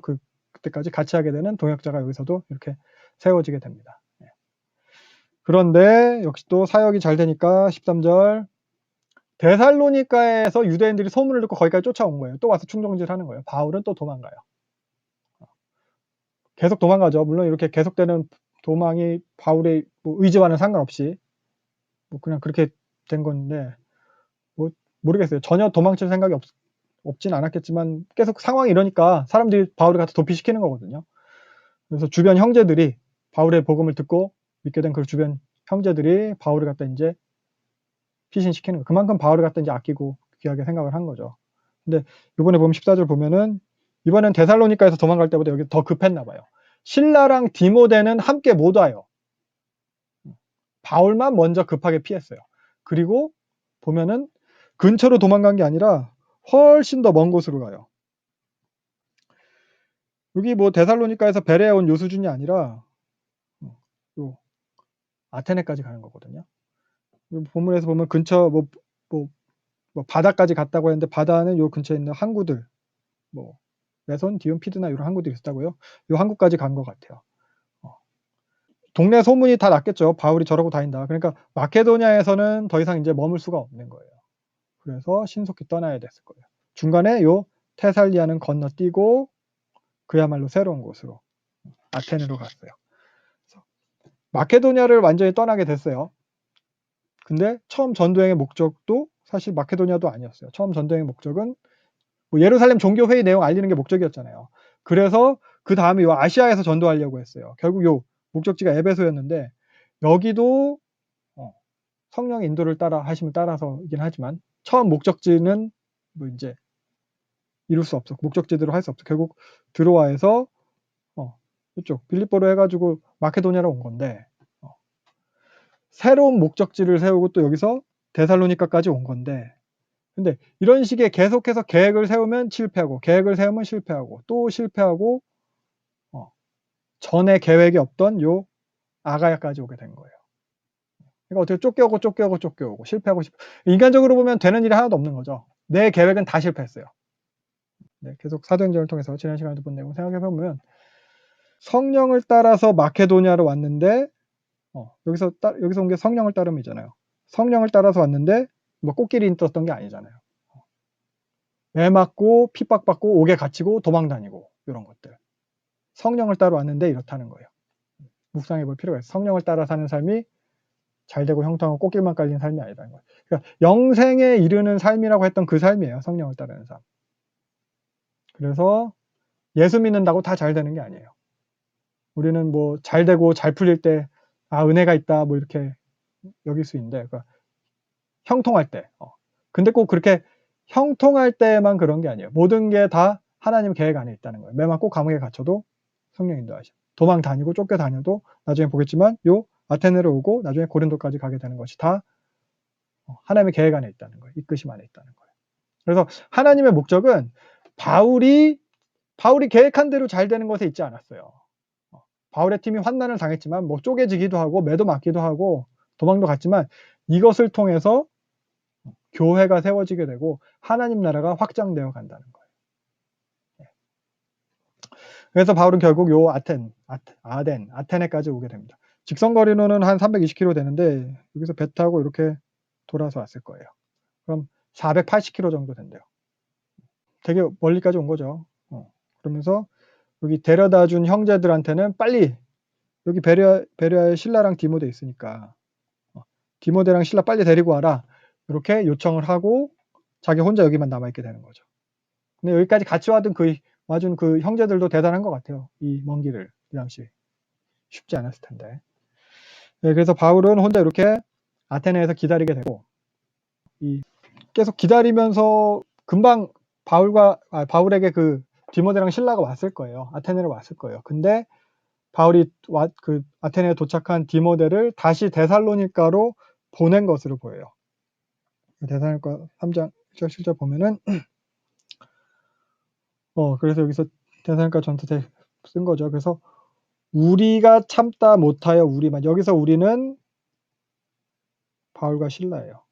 그때까지 같이 하게 되는 동역자가 여기서도 이렇게 세워지게 됩니다. 네. 그런데 역시 또 사역이 잘 되니까 13절 데살로니가에서 유대인들이 소문을 듣고 거기까지 쫓아온 거예요. 또 와서 충동질하는 거예요. 바울은 또 도망가요. 계속 도망가죠. 물론 이렇게 계속되는 도망이 바울의 뭐 의지와는 상관없이 뭐 그냥 그렇게 된 건데 뭐 모르겠어요. 전혀 도망칠 생각이 없진 않았겠지만 계속 상황이 이러니까 사람들이 바울을 갖다 도피시키는 거거든요. 그래서 주변 형제들이 바울의 복음을 듣고 믿게 된 그 주변 형제들이 바울을 갖다 이제 피신시키는 거예요. 그만큼 바울을 갖다 이제 아끼고 귀하게 생각을 한 거죠. 근데 이번에 보면 14절 보면은 이번엔 데살로니가에서 도망갈 때보다 여기 더 급했나 봐요. 실라랑 디모데는 함께 못 와요. 바울만 먼저 급하게 피했어요. 그리고 보면은 근처로 도망간 게 아니라 훨씬 더 먼 곳으로 가요. 여기 뭐 데살로니가에서 베레에 온 요 수준이 아니라 요 아테네까지 가는 거거든요. 본문에서 보면 근처 뭐 바다까지 갔다고 했는데 바다는 요 근처에 있는 항구들 뭐 메손, 디온, 피드나 이런 항구들이 있었다고요. 요 항구까지 간 것 같아요. 동네 소문이 다 났겠죠. 바울이 저러고 다닌다. 그러니까 마케도니아에서는 더 이상 이제 머물 수가 없는 거예요. 그래서 신속히 떠나야 됐을 거예요. 중간에 요 테살리아는 건너뛰고 그야말로 새로운 곳으로 아테네로 갔어요. 마케도니아를 완전히 떠나게 됐어요. 근데 처음 전도행의 목적도 사실 마케도니아도 아니었어요. 처음 전도행의 목적은 뭐 예루살렘 종교회의 내용 알리는 게 목적이었잖아요. 그래서 그 다음에 요 아시아에서 전도하려고 했어요. 결국 요 목적지가 에베소였는데 여기도 성령의 인도를 따라 하심을 따라서이긴 하지만 처음 목적지는 뭐 이제 이룰 수 없어. 목적지대로 할 수 없어. 결국 드로아에서 이쪽 빌립보로 해가지고 마케도니아로 온 건데 새로운 목적지를 세우고 또 여기서 데살로니가까지 온 건데 근데 이런 식의 계속해서 계획을 세우면 실패하고 계획을 세우면 실패하고 또 실패하고 전에 계획이 없던 요 아가야까지 오게 된 거예요. 그러니까 어떻게 쫓겨오고 실패하고 인간적으로 보면 되는 일이 하나도 없는 거죠. 내 계획은 다 실패했어요. 네, 계속 사도행전을 통해서 지난 시간에도 본 내용 생각해 보면 성령을 따라서 마케도니아로 왔는데 여기서 온 게 성령을 따름이잖아요. 성령을 따라서 왔는데 뭐 꽃길이 있었던 게 아니잖아요. 매 맞고 핍박받고 옥에 갇히고 도망 다니고 이런 것들. 성령을 따라 왔는데 이렇다는 거예요. 묵상해 볼 필요가 있어요. 성령을 따라 사는 삶이 잘되고 형통하고 꽃길만 깔린 삶이 아니라는 거예요. 그러니까 영생에 이르는 삶이라고 했던 그 삶이에요. 성령을 따르는 삶. 그래서 예수 믿는다고 다 잘 되는 게 아니에요. 우리는 뭐 잘 되고 잘 풀릴 때 은혜가 있다 뭐 이렇게 여길 수 있는데 그러니까 형통할 때 근데 꼭 그렇게 형통할 때만 그런 게 아니에요. 모든 게 다 하나님 계획 안에 있다는 거예요. 매만 꼭 감옥에 갇혀도 성령 인도하셔. 도망 다니고 쫓겨다녀도 나중에 보겠지만 요 아테네로 오고 나중에 고린도까지 가게 되는 것이 다 하나님의 계획 안에 있다는 거예요. 이끄심 안에 있다는 거예요. 그래서 하나님의 목적은 바울이 계획한 대로 잘 되는 것에 있지 않았어요. 바울의 팀이 환난을 당했지만 뭐 쪼개지기도 하고 매도 맞기도 하고 도망도 갔지만 이것을 통해서 교회가 세워지게 되고 하나님 나라가 확장되어 간다는 거예요. 그래서 바울은 결국 요 아테네까지 오게 됩니다. 직선거리로는 한 320km 되는데 여기서 배 타고 이렇게 돌아서 왔을 거예요. 그럼 480km 정도 된대요. 되게 멀리까지 온 거죠. 그러면서 여기 데려다 준 형제들한테는 빨리 여기 베레아에 신라랑 디모데 있으니까 디모데랑 신라 빨리 데리고 와라 이렇게 요청을 하고 자기 혼자 여기만 남아있게 되는 거죠. 근데 여기까지 같이 와준 그 형제들도 대단한 것 같아요. 이 먼 길을 그 당시 쉽지 않았을 텐데. 네, 그래서 바울은 혼자 이렇게 아테네에서 기다리게 되고 계속 기다리면서 금방 바울에게 그 디모데랑 신라가 왔을 거예요. 아테네로 왔을 거예요. 근데 바울이 그 아테네에 도착한 디모데를 다시 데살로니가로 보낸 것으로 보여요. 데살로니가 3장 1절 7절 보면은 그래서 여기서 데살로니가 전서 쓴 거죠. 그래서 우리가 참다 못하여 우리만 여기서 우리는 바울과 신라예요.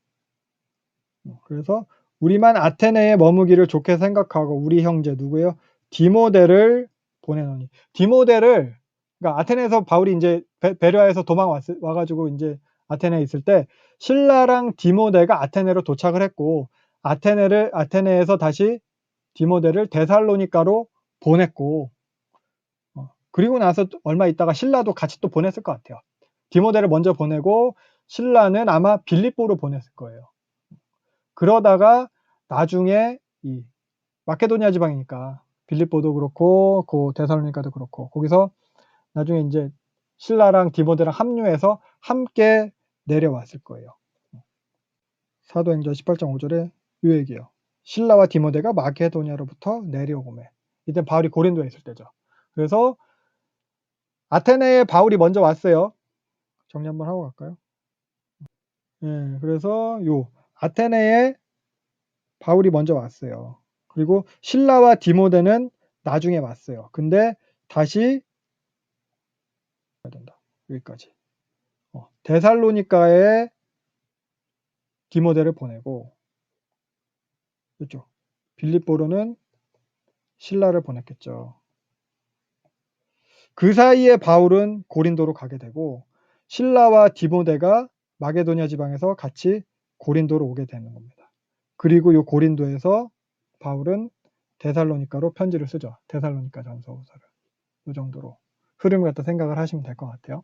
그래서 우리만 아테네에 머무기를 좋게 생각하고 우리 형제 누구예요? 디모데를 보내노니. 디모데를 그러니까 아테네에서 바울이 이제 베레아에서 와가지고 이제 아테네에 있을 때 신라랑 디모데가 아테네로 도착을 했고 아테네에서 다시 디모데를 데살로니가로 보냈고 그리고 나서 얼마 있다가 신라도 같이 또 보냈을 것 같아요. 디모데를 먼저 보내고 신라는 아마 빌립보로 보냈을 거예요. 그러다가 나중에 이 마케도니아 지방이니까 빌립보도 그렇고 그 데살로니가도 그렇고 거기서 나중에 이제 신라랑 디모데랑 합류해서 함께 내려왔을 거예요. 사도행전 18장 5절에 이 얘기예요. 신라와 디모데가 마케도니아로부터 내려오매 이때 바울이 고린도에 있을 때죠. 그래서 아테네에 바울이 먼저 왔어요. 정리 한번 하고 갈까요? 예, 그래서 요 아테네에 바울이 먼저 왔어요. 그리고 실라와 디모데는 나중에 왔어요. 근데 다시 해야 된다. 여기까지. 데살로니가에 디모데를 보내고 이쪽 빌립보로는 실라를 보냈겠죠. 그 사이에 바울은 고린도로 가게 되고 실라와 디모데가 마게도냐 지방에서 같이 고린도로 오게 되는 겁니다. 그리고 이 고린도에서 바울은 데살로니가로 편지를 쓰죠. 데살로니가 전서서를. 이 정도로 흐름을 갖다 생각을 하시면 될 것 같아요.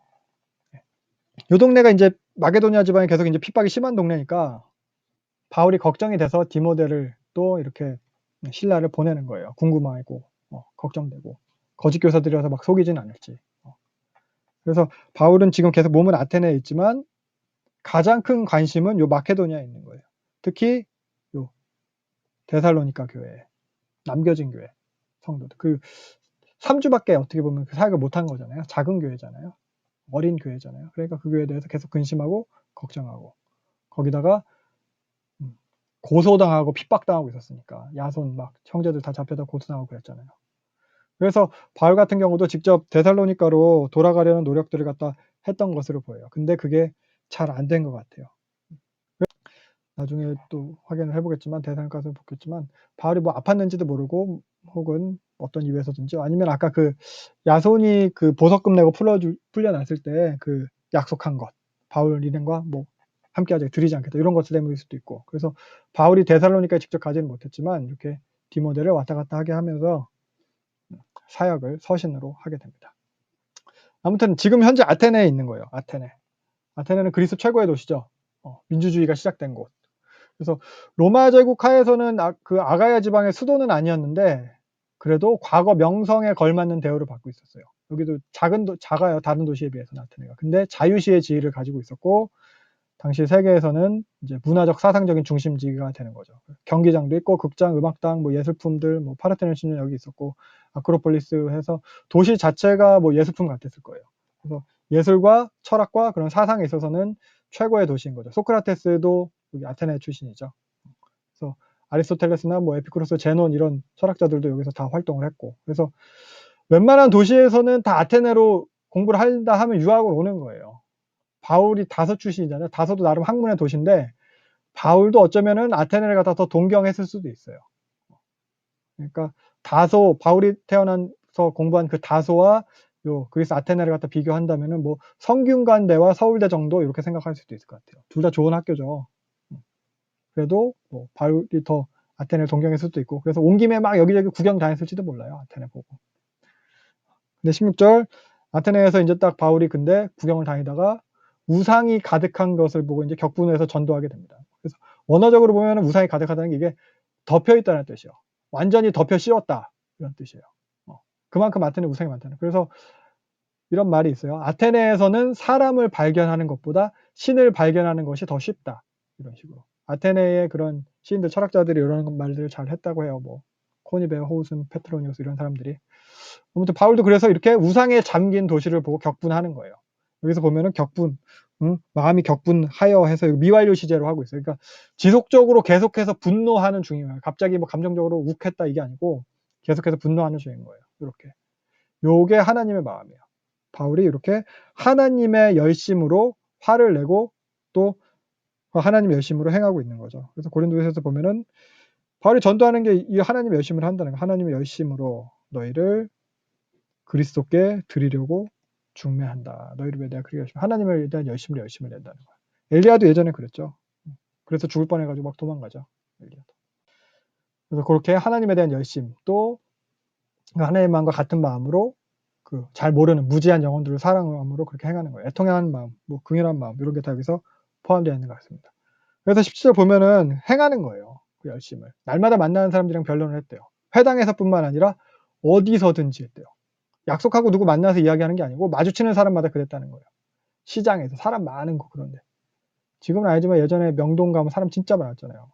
이 동네가 이제 마게도냐 지방에 계속 이제 핍박이 심한 동네니까 바울이 걱정이 돼서 디모데를 또 이렇게 신라를 보내는 거예요. 궁금하고 걱정되고 거짓 교사들이 와서 막 속이진 않을지. 그래서 바울은 지금 계속 몸은 아테네에 있지만 가장 큰 관심은 요 마케도니아에 있는 거예요. 특히 요 데살로니가 교회, 남겨진 교회 성도들. 그 3주밖에 어떻게 보면 그 사역을 못한 거잖아요. 작은 교회잖아요. 어린 교회잖아요. 그러니까 그 교회에 대해서 계속 근심하고 걱정하고 거기다가 고소당하고 핍박당하고 있었으니까 야손 막 형제들 다 잡혀다 고소당하고 그랬잖아요. 그래서 바울 같은 경우도 직접 데살로니가로 돌아가려는 노력들을 갖다 했던 것으로 보여요. 근데 그게 잘 안 된 것 같아요. 나중에 또 확인을 해보겠지만 데살로니가서 보겠지만 바울이 뭐 아팠는지도 모르고 혹은 어떤 이유에서든지 아니면 아까 그 야손이 그 보석금 내고 풀려났을 때 그 약속한 것 바울 일행과 뭐 함께하지 드리지 않겠다 이런 것들 때문일 수도 있고 그래서 바울이 데살로니가에 직접 가지는 못했지만 이렇게 디모데를 왔다 갔다 하게 하면서 사역을 서신으로 하게 됩니다. 아무튼 지금 현재 아테네에 있는 거예요. 아테네는 그리스 최고의 도시죠. 민주주의가 시작된 곳. 그래서 로마 제국 하에서는 그 아가야 지방의 수도는 아니었는데 그래도 과거 명성에 걸맞는 대우를 받고 있었어요. 여기도 작아요. 다른 도시에 비해서는 아테네가. 근데 자유시의 지위를 가지고 있었고 당시 세계에서는 이제 문화적 사상적인 중심지가 되는 거죠. 경기장도 있고 극장, 음악당, 뭐 예술품들, 뭐 파르테논 신전 여기 있었고 아크로폴리스 해서 도시 자체가 뭐 예술품 같았을 거예요. 그래서 예술과 철학과 그런 사상에 있어서는 최고의 도시인 거죠. 소크라테스도 여기 아테네 출신이죠. 그래서 아리스토텔레스나 뭐 에피쿠로스, 제논 이런 철학자들도 여기서 다 활동을 했고 그래서 웬만한 도시에서는 다 아테네로 공부를 한다 하면 유학을 오는 거예요. 바울이 다소 출신이잖아요. 다소도 나름 학문의 도시인데 바울도 어쩌면은 아테네를 갖다 더 동경했을 수도 있어요. 그러니까 바울이 태어나서 공부한 그 다소와 요 그리스 아테네를 갖다 비교한다면은 뭐 성균관대와 서울대 정도 이렇게 생각할 수도 있을 것 같아요. 둘 다 좋은 학교죠. 그래도 뭐 바울이 더 아테네를 동경했을 수도 있고 그래서 온 김에 막 여기저기 구경 다녔을지도 몰라요. 아테네 보고. 근데 16절 아테네에서 이제 딱 바울이 근데 구경을 다니다가 우상이 가득한 것을 보고 이제 격분해서 전도하게 됩니다. 그래서 원어적으로 보면 우상이 가득하다는 게 이게 덮여 있다는 뜻이요. 완전히 덮여 씌웠다 이런 뜻이에요. 그만큼 아테네 우상이 많다는. 그래서 이런 말이 있어요. 아테네에서는 사람을 발견하는 것보다 신을 발견하는 것이 더 쉽다. 이런 식으로. 아테네의 그런 시인들, 철학자들이 이런 말들을 잘 했다고 해요. 뭐 코니베어, 호우슨, 페트로니우스 이런 사람들이. 아무튼 바울도 그래서 이렇게 우상에 잠긴 도시를 보고 격분하는 거예요. 여기서 보면은 격분, 마음이 격분하여 해서 미완료 시제로 하고 있어요. 그러니까 지속적으로 계속해서 분노하는 중이에요. 갑자기 뭐 감정적으로 욱했다 이게 아니고 계속해서 분노하는 중인 거예요. 이렇게. 요게 하나님의 마음이에요. 바울이 이렇게 하나님의 열심으로 화를 내고 또 하나님의 열심으로 행하고 있는 거죠. 그래서 고린도에서 보면은 바울이 전도하는 게 이 하나님의 열심을 한다는 거. 하나님의 열심으로 너희를 그리스도께 드리려고 중매한다. 너희를 위해 내가 그렇게 열심히 하나님을 대한 열심을 낸다는 거야. 엘리야도 예전에 그랬죠. 그래서 죽을 뻔해가지고 막 도망가죠. 엘리야도. 그래서 그렇게 하나님에 대한 열심 또 하나님의 마음과 같은 마음으로 그 잘 모르는 무지한 영혼들을 사랑함으로 그렇게 행하는 거예요. 애통하는 마음, 뭐 긍휼한 마음 이런 게 다 여기서 포함되어 있는 것 같습니다. 그래서 17절 보면은 행하는 거예요. 그 열심을. 날마다 만나는 사람들이랑 변론을 했대요. 회당에서뿐만 아니라 어디서든지 했대요. 약속하고 누구 만나서 이야기하는 게 아니고 마주치는 사람마다 그랬다는 거예요. 시장에서 사람 많은 거 그런데. 지금은 아니지만 예전에 명동 가면 사람 진짜 많았잖아요.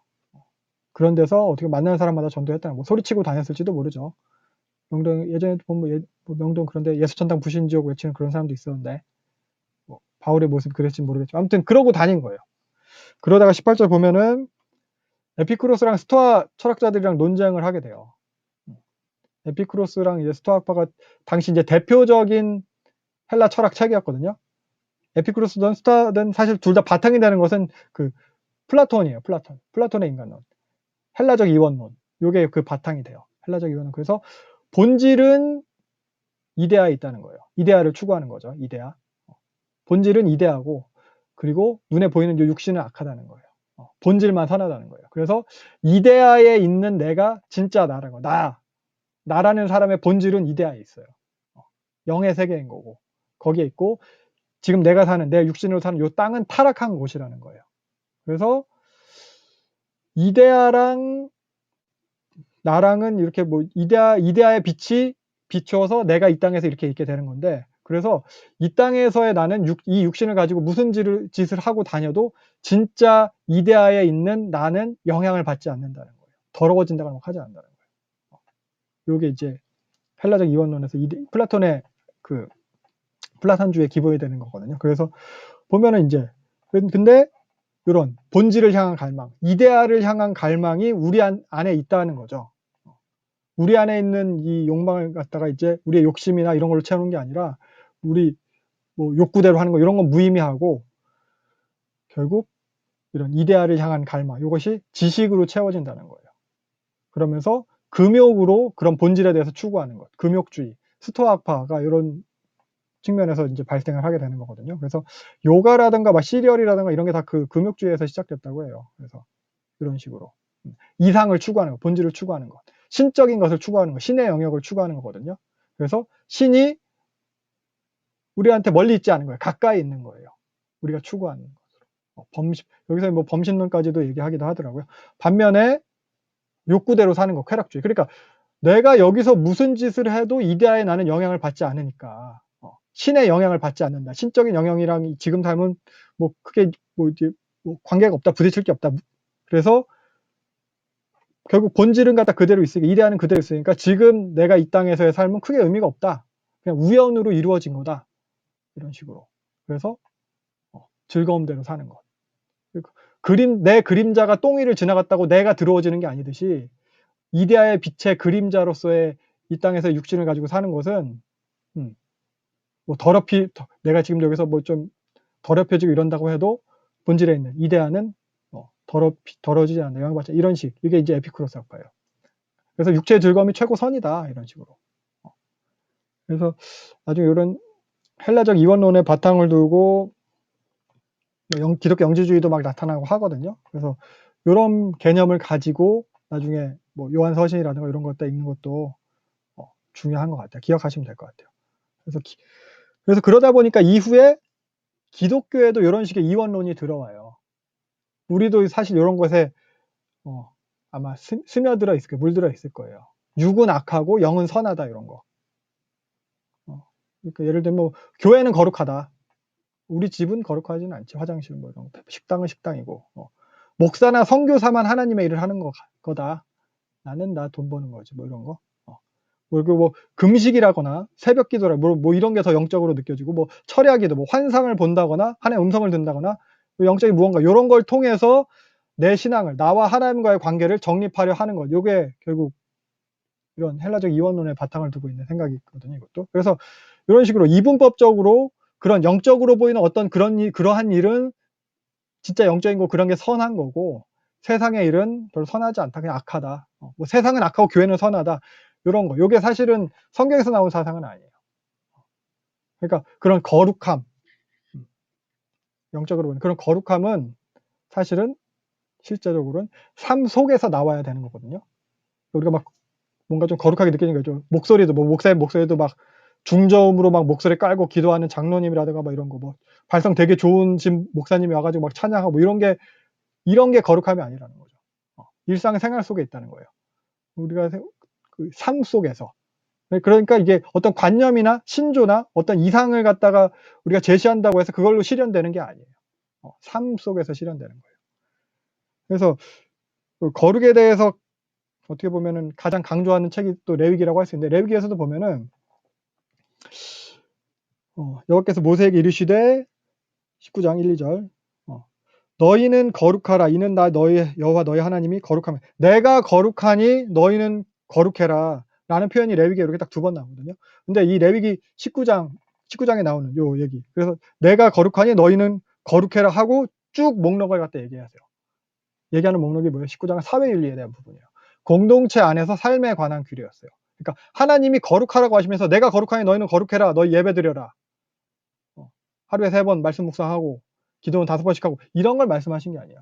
그런 데서 어떻게 만나는 사람마다 전도했다는 거. 소리치고 다녔을지도 모르죠. 명동 예전에 보면 뭐 명동 그런데 예수천당 부신지옥 외치는 그런 사람도 있었는데 뭐 바울의 모습 그랬지 모르겠지만 아무튼 그러고 다닌 거예요. 그러다가 18절 보면은 에피쿠로스랑 스토아 철학자들이랑 논쟁을 하게 돼요. 에피쿠로스랑 이제 스토아파가 당시 이제 대표적인 헬라 철학 책이었거든요. 에피쿠로스든 스토아든 사실 둘 다 바탕이 되는 것은 그 플라톤이에요. 플라톤의 인간론. 헬라적 이원론. 요게 그 바탕이 돼요. 헬라적 이원론. 그래서 본질은 이데아에 있다는 거예요. 이데아를 추구하는 거죠. 이데아. 본질은 이데아고 그리고 눈에 보이는 요 육신은 악하다는 거예요. 본질만 선하다는 거예요. 그래서 이데아에 있는 내가 진짜 나라는 거. 나라는 사람의 본질은 이데아에 있어요. 영의 세계인 거고 거기에 있고 지금 내가 사는 내 육신으로 사는 요 땅은 타락한 곳이라는 거예요. 그래서 이데아랑 나랑은 이렇게 뭐 이데아의 빛이 비추어서 내가 이 땅에서 이렇게 있게 되는 건데 그래서 이 땅에서의 나는 이 육신을 가지고 무슨 짓을 하고 다녀도 진짜 이데아에 있는 나는 영향을 받지 않는다는 거예요. 더러워진다고 하지 않는다는 거예요. 요게 이제 헬라적 이원론에서 플라톤의 그 플라톤주의의 기본이 되는 거거든요. 그래서 보면은 이제 근데 이런 본질을 향한 갈망, 이데아를 향한 갈망이 우리 안에 있다는 거죠. 우리 안에 있는 이 욕망을 갖다가 이제 우리의 욕심이나 이런 걸로 채우는 게 아니라 우리 뭐 욕구대로 하는 거 이런 건 무의미하고 결국 이런 이데아를 향한 갈망 이것이 지식으로 채워진다는 거예요. 그러면서 금욕으로 그런 본질에 대해서 추구하는 것, 금욕주의, 스토아파가 이런 측면에서 이제 발생을 하게 되는 거거든요. 그래서 요가라든가 막 시리얼이라든가 이런 게 다 그 금욕주의에서 시작됐다고 해요. 그래서 이런 식으로 이상을 추구하는 것, 본질을 추구하는 것, 신적인 것을 추구하는 것, 신의 영역을 추구하는 거거든요. 그래서 신이 우리한테 멀리 있지 않은 거예요. 가까이 있는 거예요. 우리가 추구하는 것으로. 여기서 뭐 범신론까지도 얘기하기도 하더라고요. 반면에 욕구대로 사는 거, 쾌락주의. 그러니까 내가 여기서 무슨 짓을 해도 이데아에 나는 영향을 받지 않으니까 신의 영향을 받지 않는다. 신적인 영향이랑 지금 삶은 뭐 크게 뭐 이제 뭐 관계가 없다. 부딪힐 게 없다. 그래서 결국 본질은 갖다 그대로 있으니까 이데아는 그대로 있으니까 지금 내가 이 땅에서의 삶은 크게 의미가 없다. 그냥 우연으로 이루어진 거다. 이런 식으로. 그래서 즐거움대로 사는 것. 내 그림자가 똥 위를 지나갔다고 내가 들어오지는 게 아니듯이 이데아의 빛의 그림자로서의 이 땅에서 육신을 가지고 사는 것은 뭐 내가 지금 여기서 뭐 좀 더럽혀지고 이런다고 해도 본질에 있는 이데아는 더러지지 않는다. 영향받지 이런 식. 이게 이제 에피쿠로스 학파예요. 그래서 육체의 즐거움이 최고선이다. 이런 식으로. 그래서 나중에 이런 헬라적 이원론의 바탕을 두고 기독교 영지주의도 막 나타나고 하거든요. 그래서 이런 개념을 가지고 나중에 뭐 요한 서신이라든가 이런 것들 읽는 것도 중요한 것 같아요. 기억하시면 될 것 같아요. 그래서 그러다 보니까 이후에 기독교에도 이런 식의 이원론이 들어와요. 우리도 사실 이런 것에 아마 스며들어 있을 거예요. 물들어 있을 거예요. 육은 악하고 영은 선하다 이런 거. 그러니까 예를 들면 뭐 교회는 거룩하다. 우리 집은 거룩하지는 않지. 화장실 뭐 이런 거. 식당은 식당이고. 목사나 선교사만 하나님의 일을 하는 거다. 나는 나 돈 버는 거지. 뭐 이런 거. 그리고 뭐 금식이라거나 새벽 기도라 뭐 이런 게 더 영적으로 느껴지고 뭐 철야기도 뭐 환상을 본다거나 하나님의 음성을 듣는다거나 영적인 무언가 이런 걸 통해서 내 신앙을 나와 하나님과의 관계를 정립하려 하는 것. 이게 결국 이런 헬라적 이원론의 바탕을 두고 있는 생각이 있거든요. 이것도. 그래서 이런 식으로 이분법적으로 그런 영적으로 보이는 어떤 그러한 일은 진짜 영적인 거 그런 게 선한 거고 세상의 일은 별로 선하지 않다. 그냥 악하다. 뭐 세상은 악하고 교회는 선하다. 이런 거. 이게 사실은 성경에서 나온 사상은 아니에요. 그러니까 그런 거룩함, 영적으로 보는 그런 거룩함은 사실은 실제적으로는 삶 속에서 나와야 되는 거거든요. 우리가 막 뭔가 좀 거룩하게 느끼는 거죠. 목소리도 뭐 목사의 목소리도 막 중저음으로 막 목소리 깔고 기도하는 장로님이라든가 뭐 이런 거 뭐 발성 되게 좋은 지금 목사님이 와가지고 막 찬양하고 뭐 이런 게 거룩함이 아니라는 거죠. 일상생활 속에 있다는 거예요. 우리가 그 삶 속에서. 그러니까 이게 어떤 관념이나 신조나 어떤 이상을 갖다가 우리가 제시한다고 해서 그걸로 실현되는 게 아니에요. 삶 속에서 실현되는 거예요. 그래서 그 거룩에 대해서 어떻게 보면은 가장 강조하는 책이 또 레위기라고 할 수 있는데, 레위기에서도 보면은 여호와께서 모세에게 이르시되 19장 1, 2절 너희는 거룩하라. 이는 나 너희 여호와 너희 하나님이 거룩하며 내가 거룩하니 너희는 거룩해라 라는 표현이 레위기에 이렇게 딱 2번 나오거든요. 근데 이 레위기 19장에 나오는 요 얘기, 그래서 내가 거룩하니 너희는 거룩해라 하고 쭉 목록을 갖다 얘기하세요. 얘기하는 목록이 뭐예요? 19장은 사회윤리에 대한 부분이에요. 공동체 안에서 삶에 관한 규례였어요. 그러니까 하나님이 거룩하라고 하시면서 내가 거룩하니 너희는 거룩해라, 너희 예배드려라, 하루에 3번 말씀 묵상하고 기도는 5번씩 하고, 이런 걸 말씀하신 게 아니에요.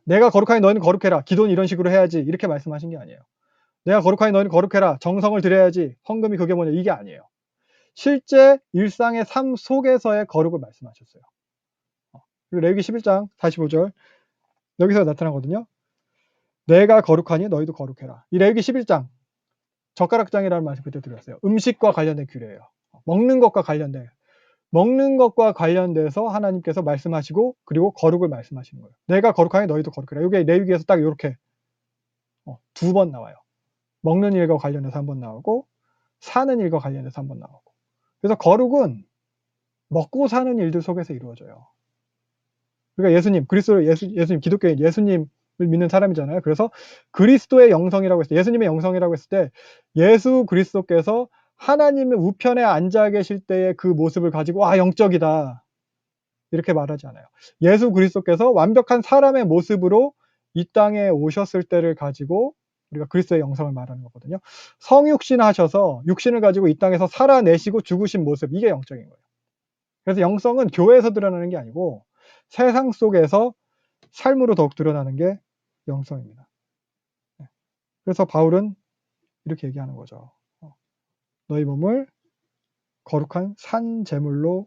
내가 거룩하니 너희는 거룩해라, 기도는 이런 식으로 해야지, 이렇게 말씀하신 게 아니에요. 내가 거룩하니 너희는 거룩해라, 정성을 들여야지, 헌금이 그게 뭐냐, 이게 아니에요. 실제 일상의 삶 속에서의 거룩을 말씀하셨어요. 그리고 레위기 11장 45절 여기서 나타나거든요. 내가 거룩하니 너희도 거룩해라. 이 레위기 11장 젓가락장이라는 말씀 그때 드렸어요. 음식과 관련된 규례예요. 먹는 것과 관련돼서 하나님께서 말씀하시고, 그리고 거룩을 말씀하시는 거예요. 내가 거룩하니 너희도 거룩해라. 이게 레위기에서 딱 이렇게 2번 나와요. 먹는 일과 관련해서 1번 나오고, 사는 일과 관련해서 1번 나오고. 그래서 거룩은 먹고 사는 일들 속에서 이루어져요. 그러니까 예수님, 예수님, 기독교인 예수님을 믿는 사람이잖아요. 그래서 그리스도의 영성이라고 했을 때, 예수님의 영성이라고 했을 때, 예수 그리스도께서 하나님의 우편에 앉아 계실 때의 그 모습을 가지고 영적이다 이렇게 말하지 않아요. 예수 그리스도께서 완벽한 사람의 모습으로 이 땅에 오셨을 때를 가지고 우리가 그리스도의 영성을 말하는 거거든요. 성육신 하셔서 육신을 가지고 이 땅에서 살아내시고 죽으신 모습, 이게 영적인 거예요. 그래서 영성은 교회에서 드러나는 게 아니고 세상 속에서 삶으로 더욱 드러나는 게 영성입니다. 그래서 바울은 이렇게 얘기하는 거죠. 너희 몸을 거룩한 산 제물로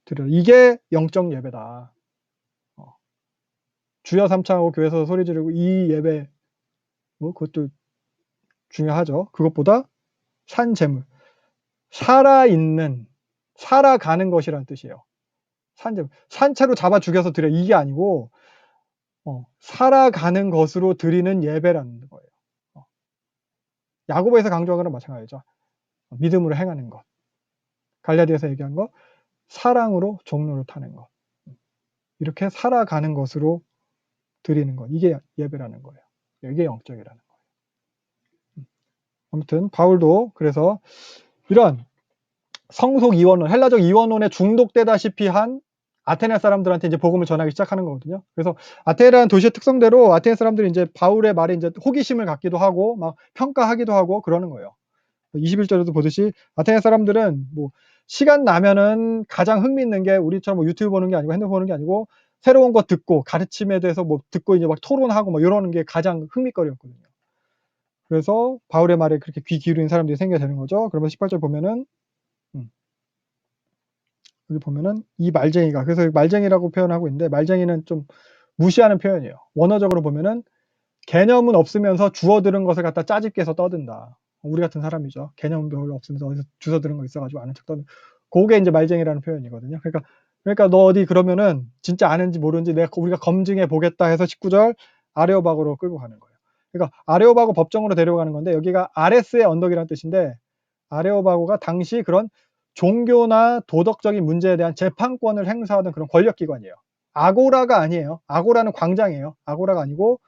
드려. 이게 영적 예배다. 주여 삼창하고 교회에서 소리 지르고 이 예배, 그것도 중요하죠. 그것보다 산 제물, 살아가는 것이라는 뜻이에요. 산 제물, 산채로 잡아 죽여서 드려, 이게 아니고 살아가는 것으로 드리는 예배라는 거예요. 야고보에서 강조한 거랑 마찬가지죠. 믿음으로 행하는 것. 갈라디아서 얘기한 거, 사랑으로 종로를 타는 것. 이렇게 살아가는 것으로 드리는 것. 이게 예배라는 거예요. 이게 영적이라는 거예요. 아무튼 바울도 그래서 이런 성속 이원론, 헬라적 이원론에 중독되다시피 한 아테네 사람들한테 이제 복음을 전하기 시작하는 거거든요. 그래서 아테네라는 도시의 특성대로 아테네 사람들이 이제 바울의 말에 이제 호기심을 갖기도 하고 막 평가하기도 하고 그러는 거예요. 21절에도 보듯이 아테네 사람들은 뭐 시간 나면은 가장 흥미있는 게 우리처럼 뭐 유튜브 보는 게 아니고 핸드폰 보는 게 아니고 새로운 거 듣고 가르침에 대해서 뭐 듣고 이제 막 토론하고 뭐 이러는 게 가장 흥미거리였거든요. 그래서 바울의 말에 그렇게 귀 기울이는 사람들이 생겨야 되는 거죠. 그러면 18절 보면은 여기 보면은 이 말쟁이가, 그래서 말쟁이라고 표현하고 있는데 말쟁이는 좀 무시하는 표현이에요. 원어적으로 보면은 개념은 없으면서 주워 들은 것을 갖다 짜집게서 떠든다. 우리 같은 사람이죠. 개념은 별로 없으면서 어디서 주워 들은 거 있어가지고 아는 척 떠든. 그게 이제 말쟁이라는 표현이거든요. 그러니까 너 어디 그러면은 진짜 아는지 모르는지 우리가 검증해 보겠다 해서 19절 아레오바고로 끌고 가는 거예요. 그러니까 아레오바고 법정으로 데려가는 건데 여기가 아레스의 언덕이라는 뜻인데 아레오바고가 당시 그런 종교나 도덕적인 문제에 대한 재판권을 행사하는 그런 권력기관이에요. 아고라가 아니에요. 아고라는 광장이에요. 아고라가 아니고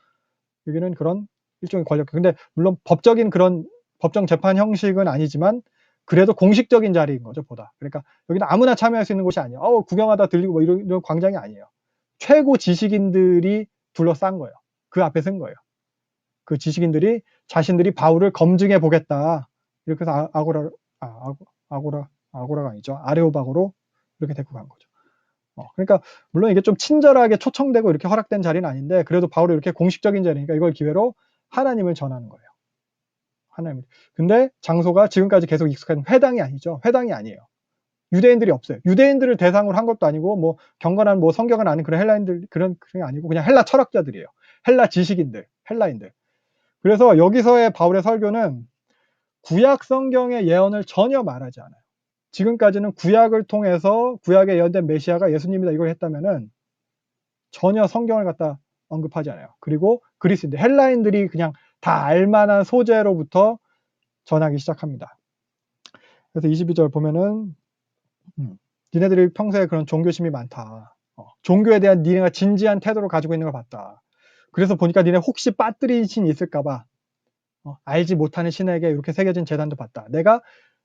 여기는 그런 일종의 권력. 근데 물론 법적인 그런 법정 재판 형식은 아니지만 그래도 공식적인 자리인 거죠, 보다. 그러니까 여기는 아무나 참여할 수 있는 곳이 아니에요. 구경하다 들리고 뭐 이런 광장이 아니에요. 최고 지식인들이 둘러싼 거예요. 그 앞에 선 거예요. 그 지식인들이 자신들이 바울을 검증해 보겠다. 이렇게 해서 아고라가 아니죠. 아레오바고로 이렇게 데리고 간 거죠. 그러니까 물론 이게 좀 친절하게 초청되고 이렇게 허락된 자리는 아닌데 그래도 바울이 이렇게 공식적인 자리니까 이걸 기회로 하나님을 전하는 거예요. 하나님. 근데 장소가 지금까지 계속 익숙한 회당이 아니죠. 회당이 아니에요. 유대인들이 없어요. 유대인들을 대상으로 한 것도 아니고 뭐 경건한 뭐 성경은 아닌 그런 헬라인들 그런 게 아니고 그냥 헬라 철학자들이에요. 헬라 지식인들, 헬라인들. 그래서 여기서의 바울의 설교는 구약 성경의 예언을 전혀 말하지 않아요. 지금까지는 구약을 통해서 구약에 예언된 메시아가 예수님이다 이걸 했다면은 전혀 성경을 갖다 언급하지 않아요. 그리고 그리스인들, 헬라인들이 그냥 다 알만한 소재로부터 전하기 시작합니다. 그래서 22절 보면은 니네들이 평소에 그런 종교심이 많다. 종교에 대한 니네가 진지한 태도를 가지고 있는 걸 봤다. 그래서 보니까 니네 혹시 빠뜨린 신이 있을까봐 알지 못하는 신에게 이렇게 새겨진 제단도 봤다.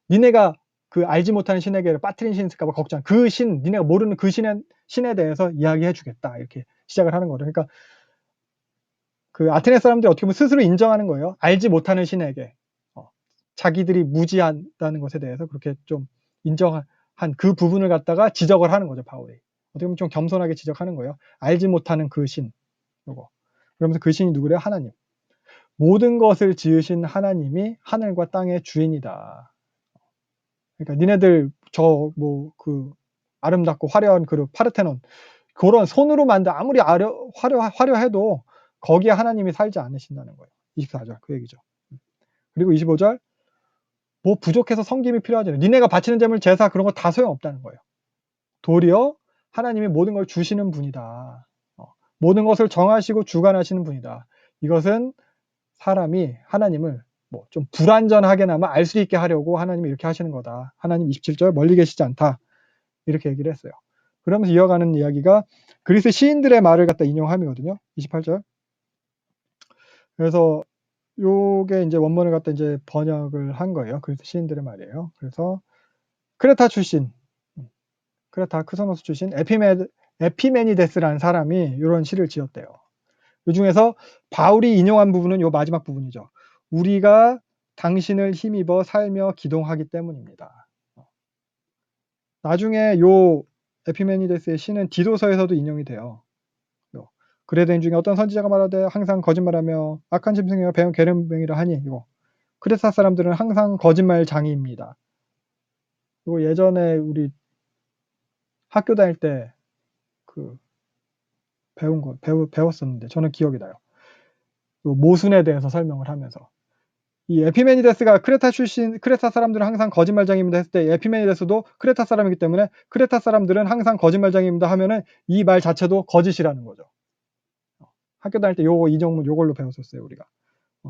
니네가 그 알지 못하는 신에게 빠뜨린 신이 있을까봐 걱정. 그 신, 니네가 모르는 그 신에 대해서 이야기해 주겠다. 이렇게 시작을 하는 거죠. 그러니까 그 아테네 사람들이 어떻게 보면 스스로 인정하는 거예요. 알지 못하는 신에게 자기들이 무지하다는 것에 대해서 그렇게 좀 인정한 그 부분을 갖다가 지적을 하는 거죠. 바울이 어떻게 보면 좀 겸손하게 지적하는 거예요. 알지 못하는 그 신, 요거. 그러면서 그 신이 누구래요? 하나님. 모든 것을 지으신 하나님이 하늘과 땅의 주인이다. 그러니까 니네들 그 아름답고 화려한 그 파르테논, 그런 손으로 만든 아무리 화려해도 거기에 하나님이 살지 않으신다는 거예요. 24절 그 얘기죠. 그리고 25절 뭐 부족해서 섬김이 필요하지 않아요. 니네가 바치는 제물 제사 그런 거 다 소용없다는 거예요. 도리어 하나님이 모든 걸 주시는 분이다. 모든 것을 정하시고 주관하시는 분이다. 이것은 사람이 하나님을 뭐 좀 불완전하게나마 알 수 있게 하려고 하나님이 이렇게 하시는 거다. 하나님 27절 멀리 계시지 않다. 이렇게 얘기를 했어요. 그러면서 이어가는 이야기가 그리스 시인들의 말을 갖다 인용함이거든요. 28절. 그래서 요게 이제 원문을 갖다 이제 번역을 한 거예요. 그리스 시인들의 말이에요. 그래서 크레타 출신, 크레타 크소노스 출신 에피메니데스라는 사람이 이런 시를 지었대요. 이 중에서 바울이 인용한 부분은 요 마지막 부분이죠. 우리가 당신을 힘입어 살며 기동하기 때문입니다. 나중에 요 에피메니데스의 시는 디도서에서도 인용이 돼요. 그레된 중에 어떤 선지자가 말하되 항상 거짓말하며 악한 짐승이와 배운 게으름뱅이라 하니 이거 크레타 사람들은 항상 거짓말장이입니다. 이거 예전에 우리 학교 다닐 때 그 배웠었는데 저는 기억이 나요. 모순에 대해서 설명을 하면서 이 에피메니데스가 크레타 사람들은 항상 거짓말장입니다 했을 때 에피메니데스도 크레타 사람이기 때문에 크레타 사람들은 항상 거짓말장입니다 하면은 이 말 자체도 거짓이라는 거죠. 학교 다닐 때 요걸로 배웠었어요, 우리가.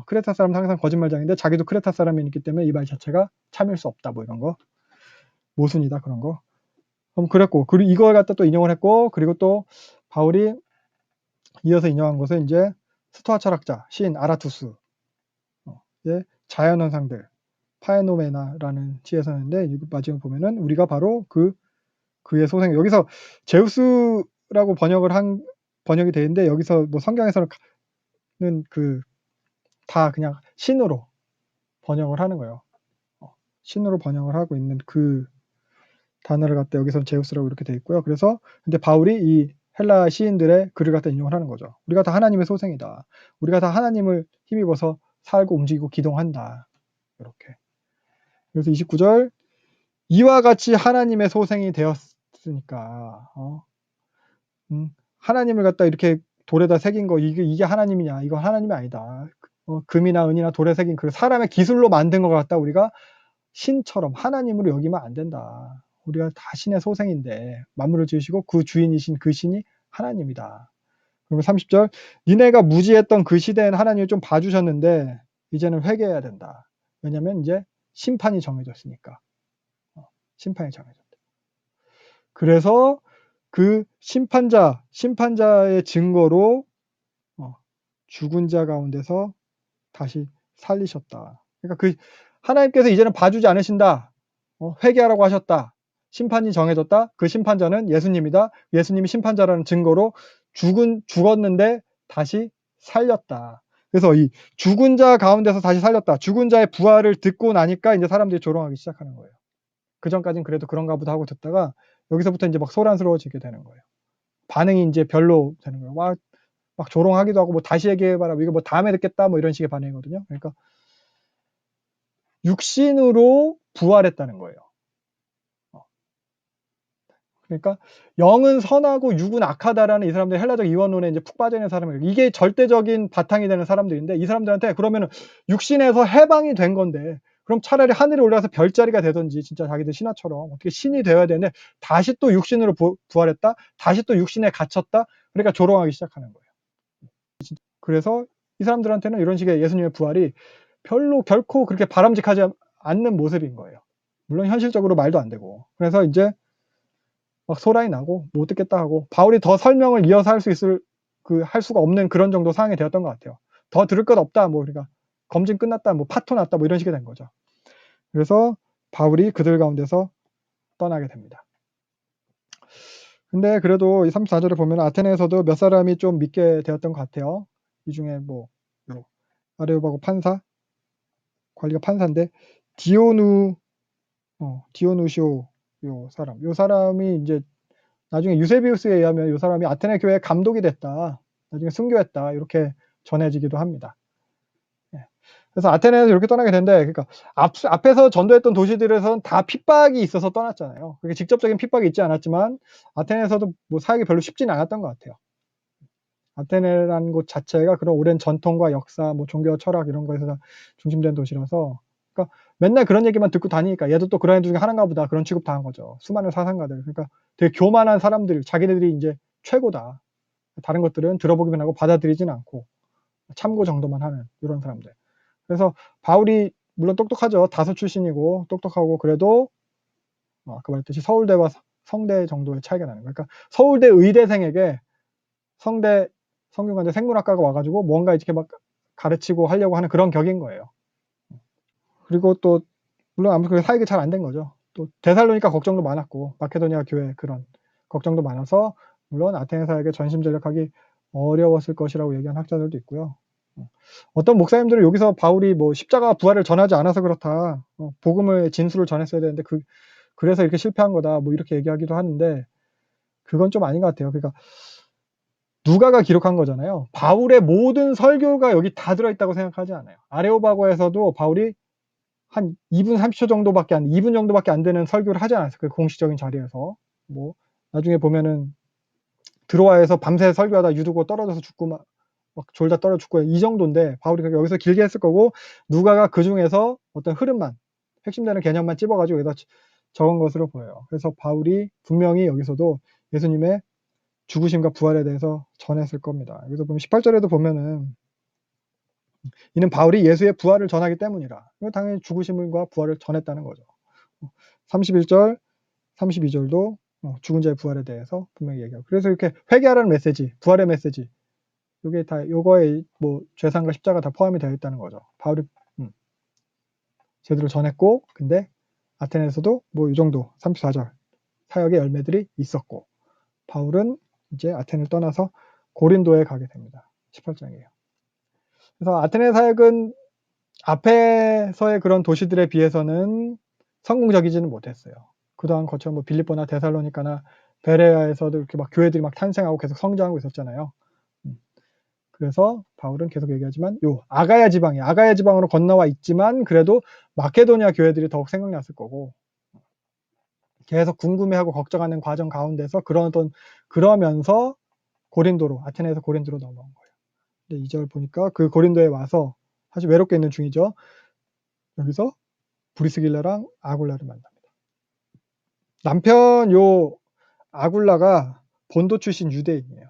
크레타 사람은 항상 거짓말장인데 자기도 크레타 사람이기 때문에 이 말 자체가 참일 수 없다, 뭐 이런 거. 모순이다, 그런 거. 그랬고, 그리고 이걸 갖다 또 인용을 했고, 그리고 또 바울이 이어서 인용한 것은 이제 스토아 철학자, 시인 아라투스, 자연현상들, 파에노메나라는 시에서는데, 이 마지막에 보면은 우리가 바로 그의 소생, 여기서 제우스라고 번역이 되는데, 여기서 뭐 성경에서는 다 그냥 신으로 번역을 하는 거예요. 신으로 번역을 하고 있는 그 단어를 갖다 여기서 제우스라고 이렇게 돼 있고요. 그래서 근데 바울이 이 헬라 시인들의 글을 갖다 인용을 하는 거죠. 우리가 다 하나님의 소생이다. 우리가 다 하나님을 힘입어서 살고 움직이고 기동한다. 이렇게. 그래서 29절 이와 같이 하나님의 소생이 되었으니까 하나님을 갖다 이렇게 돌에다 새긴 거 이게 하나님이냐? 이거 하나님이 아니다. 금이나 은이나 돌에 새긴 그 사람의 기술로 만든 것 같다. 우리가 신처럼 하나님으로 여기면 안 된다. 우리가 다 신의 소생인데 만물을 지으시고 그 주인이신 그 신이 하나님이다. 그리고 30절 니네가 무지했던 그 시대에는 하나님을 좀 봐주셨는데 이제는 회개해야 된다. 왜냐하면 이제 심판이 정해졌으니까. 심판이 정해졌다. 그래서 그 심판자의 증거로 죽은 자 가운데서 다시 살리셨다. 그러니까 하나님께서 이제는 봐주지 않으신다. 회개하라고 하셨다. 심판이 정해졌다. 그 심판자는 예수님이다. 예수님이 심판자라는 증거로 죽었는데 다시 살렸다. 그래서 이 죽은 자 가운데서 다시 살렸다. 죽은 자의 부활을 듣고 나니까 이제 사람들이 조롱하기 시작하는 거예요. 그 전까지는 그래도 그런가 보다 하고 듣다가 여기서부터 이제 막 소란스러워지게 되는 거예요. 반응이 이제 별로 되는 거예요. 막 조롱하기도 하고 뭐 다시 얘기해봐라. 이거 뭐 다음에 듣겠다. 뭐 이런 식의 반응이거든요. 그러니까 육신으로 부활했다는 거예요. 그러니까 영은 선하고 육은 악하다라는 이 사람들이 헬라적 이원론에 이제 푹 빠져 있는 사람이에요. 이게 절대적인 바탕이 되는 사람들인데 이 사람들한테 그러면은 육신에서 해방이 된 건데 그럼 차라리 하늘에 올라가서 별자리가 되든지 진짜 자기들 신하처럼 어떻게 신이 되어야 되는데 다시 또 육신으로 부활했다? 다시 또 육신에 갇혔다? 그러니까 조롱하기 시작하는 거예요. 그래서 이 사람들한테는 이런 식의 예수님의 부활이 별로 결코 그렇게 바람직하지 않는 모습인 거예요. 물론 현실적으로 말도 안 되고. 그래서 이제 막 소란이 나고 못 듣겠다 하고, 바울이 더 설명을 이어서 할 수가 없는 그런 정도 상황이 되었던 것 같아요. 더 들을 것 없다, 뭐, 그러니까 검증 끝났다, 뭐, 파토 났다, 뭐, 이런 식이 된 거죠. 그래서 바울이 그들 가운데서 떠나게 됩니다. 근데 그래도 이 34절에 보면 아테네에서도 몇 사람이 좀 믿게 되었던 것 같아요. 이 중에 뭐, 아레오바고 판사, 관리가 판사인데, 디오누시오, 요 사람이 이제 나중에 유세비우스에 의하면 이 사람이 아테네 교회 감독이 됐다, 나중에 순교했다, 이렇게 전해지기도 합니다. 그래서 아테네에서 이렇게 떠나게 된데, 그러니까 앞에서 전도했던 도시들에서는 다 핍박이 있어서 떠났잖아요. 그게 직접적인 핍박이 있지 않았지만 아테네에서도 뭐 사역이 별로 쉽지는 않았던 것 같아요. 아테네라는 곳 자체가 그런 오랜 전통과 역사, 뭐 종교, 철학 이런 거에서 중심된 도시라서, 그러니까 맨날 그런 얘기만 듣고 다니니까 얘도 또 그런 애들 중에 하나인가 보다, 그런 취급 당한 거죠. 수많은 사상가들. 그러니까 되게 교만한 사람들, 자기네들이 이제 최고다, 다른 것들은 들어보기만 하고 받아들이진 않고 참고 정도만 하는 이런 사람들. 그래서 바울이 물론 똑똑하죠. 다소 출신이고 똑똑하고, 그래도 아까 말했듯이 서울대와 성대 정도의 차이가 나는 거예요. 그러니까 서울대 의대생에게 성대 성균관대 생물학과가 와가지고 뭔가 이렇게 막 가르치고 하려고 하는 그런 격인 거예요. 그리고 또 물론 아무튼 사역이 잘 안 된 거죠. 또 데살로니가 걱정도 많았고, 마케도니아 교회 그런 걱정도 많아서 물론 아테네 사역에 전심전력하기 어려웠을 것이라고 얘기한 학자들도 있고요. 어떤 목사님들은 여기서 바울이 뭐 십자가 부활을 전하지 않아서 그렇다, 복음의 진수를 전했어야 되는데 그래서 이렇게 실패한 거다, 뭐 이렇게 얘기하기도 하는데, 그건 좀 아닌 것 같아요. 그러니까 누가가 기록한 거잖아요. 바울의 모든 설교가 여기 다 들어있다고 생각하지 않아요. 아레오바고에서도 바울이 한 2분 30초 정도밖에 2분 정도밖에 안 되는 설교를 하지 않았어요. 그 공식적인 자리에서. 뭐 나중에 보면은 드로아에서 밤새 설교하다 유두고 떨어져서 죽고 막 졸다 떨어져 죽고, 이 정도인데 바울이 여기서 길게 했을 거고, 누가가 그 중에서 어떤 흐름만, 핵심되는 개념만 찝어가지고 여기다 적은 것으로 보여요. 그래서 바울이 분명히 여기서도 예수님의 죽으심과 부활에 대해서 전했을 겁니다. 여기서 보면 18절에도 보면은 이는 바울이 예수의 부활을 전하기 때문이라. 당연히 죽으심과 부활을 전했다는 거죠. 31절, 32절도 죽은 자의 부활에 대해서 분명히 얘기하고, 그래서 이렇게 회개하라는 메시지, 부활의 메시지, 이게 다 요거에 뭐 죄상과 십자가 다 포함이 되어 있다는 거죠. 바울이 제대로 전했고, 근데 아테네에서도 뭐 이 정도 34절 사역의 열매들이 있었고, 바울은 이제 아테네를 떠나서 고린도에 가게 됩니다. 18장이에요. 그래서 아테네 사역은 앞에서의 그런 도시들에 비해서는 성공적이지는 못했어요. 그동안 거쳐 뭐 빌립보나 데살로니카나 베레아에서도 이렇게 막 교회들이 막 탄생하고 계속 성장하고 있었잖아요. 그래서 바울은 계속 얘기하지만 요 아가야 지방으로 건너와 있지만 그래도 마케도니아 교회들이 더욱 생각났을 거고, 계속 궁금해하고 걱정하는 과정 가운데서 그러면서 아테네에서 고린도로 넘어온 거예요. 근데 2절 보니까 그 고린도에 와서 사실 외롭게 있는 중이죠. 여기서 브리스길라랑 아굴라를 만납니다. 남편 요 아굴라가 본도 출신 유대인이에요.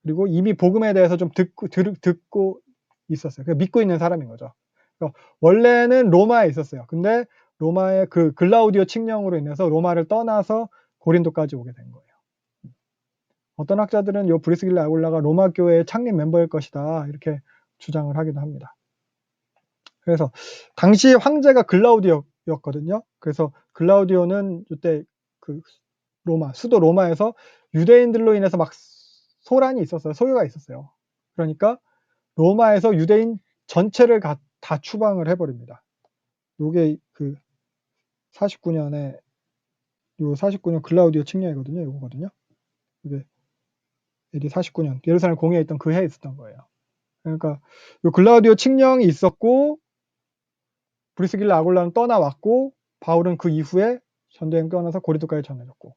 그리고 이미 복음에 대해서 좀 듣고 있었어요. 믿고 있는 사람인 거죠. 그러니까 원래는 로마에 있었어요. 근데 로마의 그 글라우디오 칙령으로 인해서 로마를 떠나서 고린도까지 오게 된 거예요. 어떤 학자들은 요 브리스길라 아굴라가 로마 교회의 창립 멤버일 것이다, 이렇게 주장을 하기도 합니다. 그래서 당시 황제가 글라우디오였거든요. 그래서 글라우디오는 이때 그 수도 로마에서 유대인들로 인해서 막 소란이 있었어요. 소요가 있었어요. 그러니까 로마에서 유대인 전체를 다 추방을 해버립니다. 요게 그 49년에 49년 글라우디오 칙령이거든요. 이거거든요. 이게 AD 49년 예루살렘 공회했던 그 해에 있었던 거예요. 그러니까 요 글라우디오 칙령이 있었고, 브리스길라 아굴라는 떠나왔고, 바울은 그 이후에 전도행 떠나서 고린도까지 전해졌고,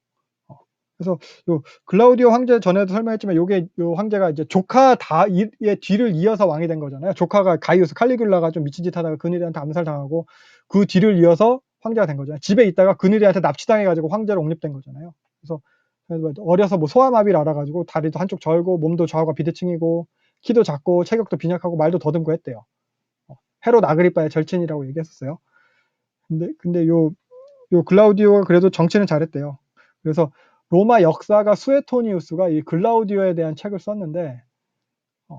그래서 요 글라우디오 황제 전에도 설명했지만 요 황제가 이제 조카 다의 뒤를 이어서 왕이 된 거잖아요. 조카가 가이우스 칼리굴라가 좀 미친 짓 하다가 그느리한테 암살당하고 그 뒤를 이어서 황제가 된 거잖아요. 집에 있다가 그느리한테 납치당해가지고 황제로 옹립된 거잖아요. 그래서 어려서 뭐 소아마비를 알아가지고 다리도 한쪽 절고 몸도 좌우가 비대칭이고 키도 작고 체격도 빈약하고 말도 더듬고 했대요. 헤롯 아그리빠의 절친이라고 얘기했었어요. 근데 요 글라우디오가 그래도 정치는 잘했대요. 그래서 로마 역사가 수에토니우스가 이 글라우디오에 대한 책을 썼는데,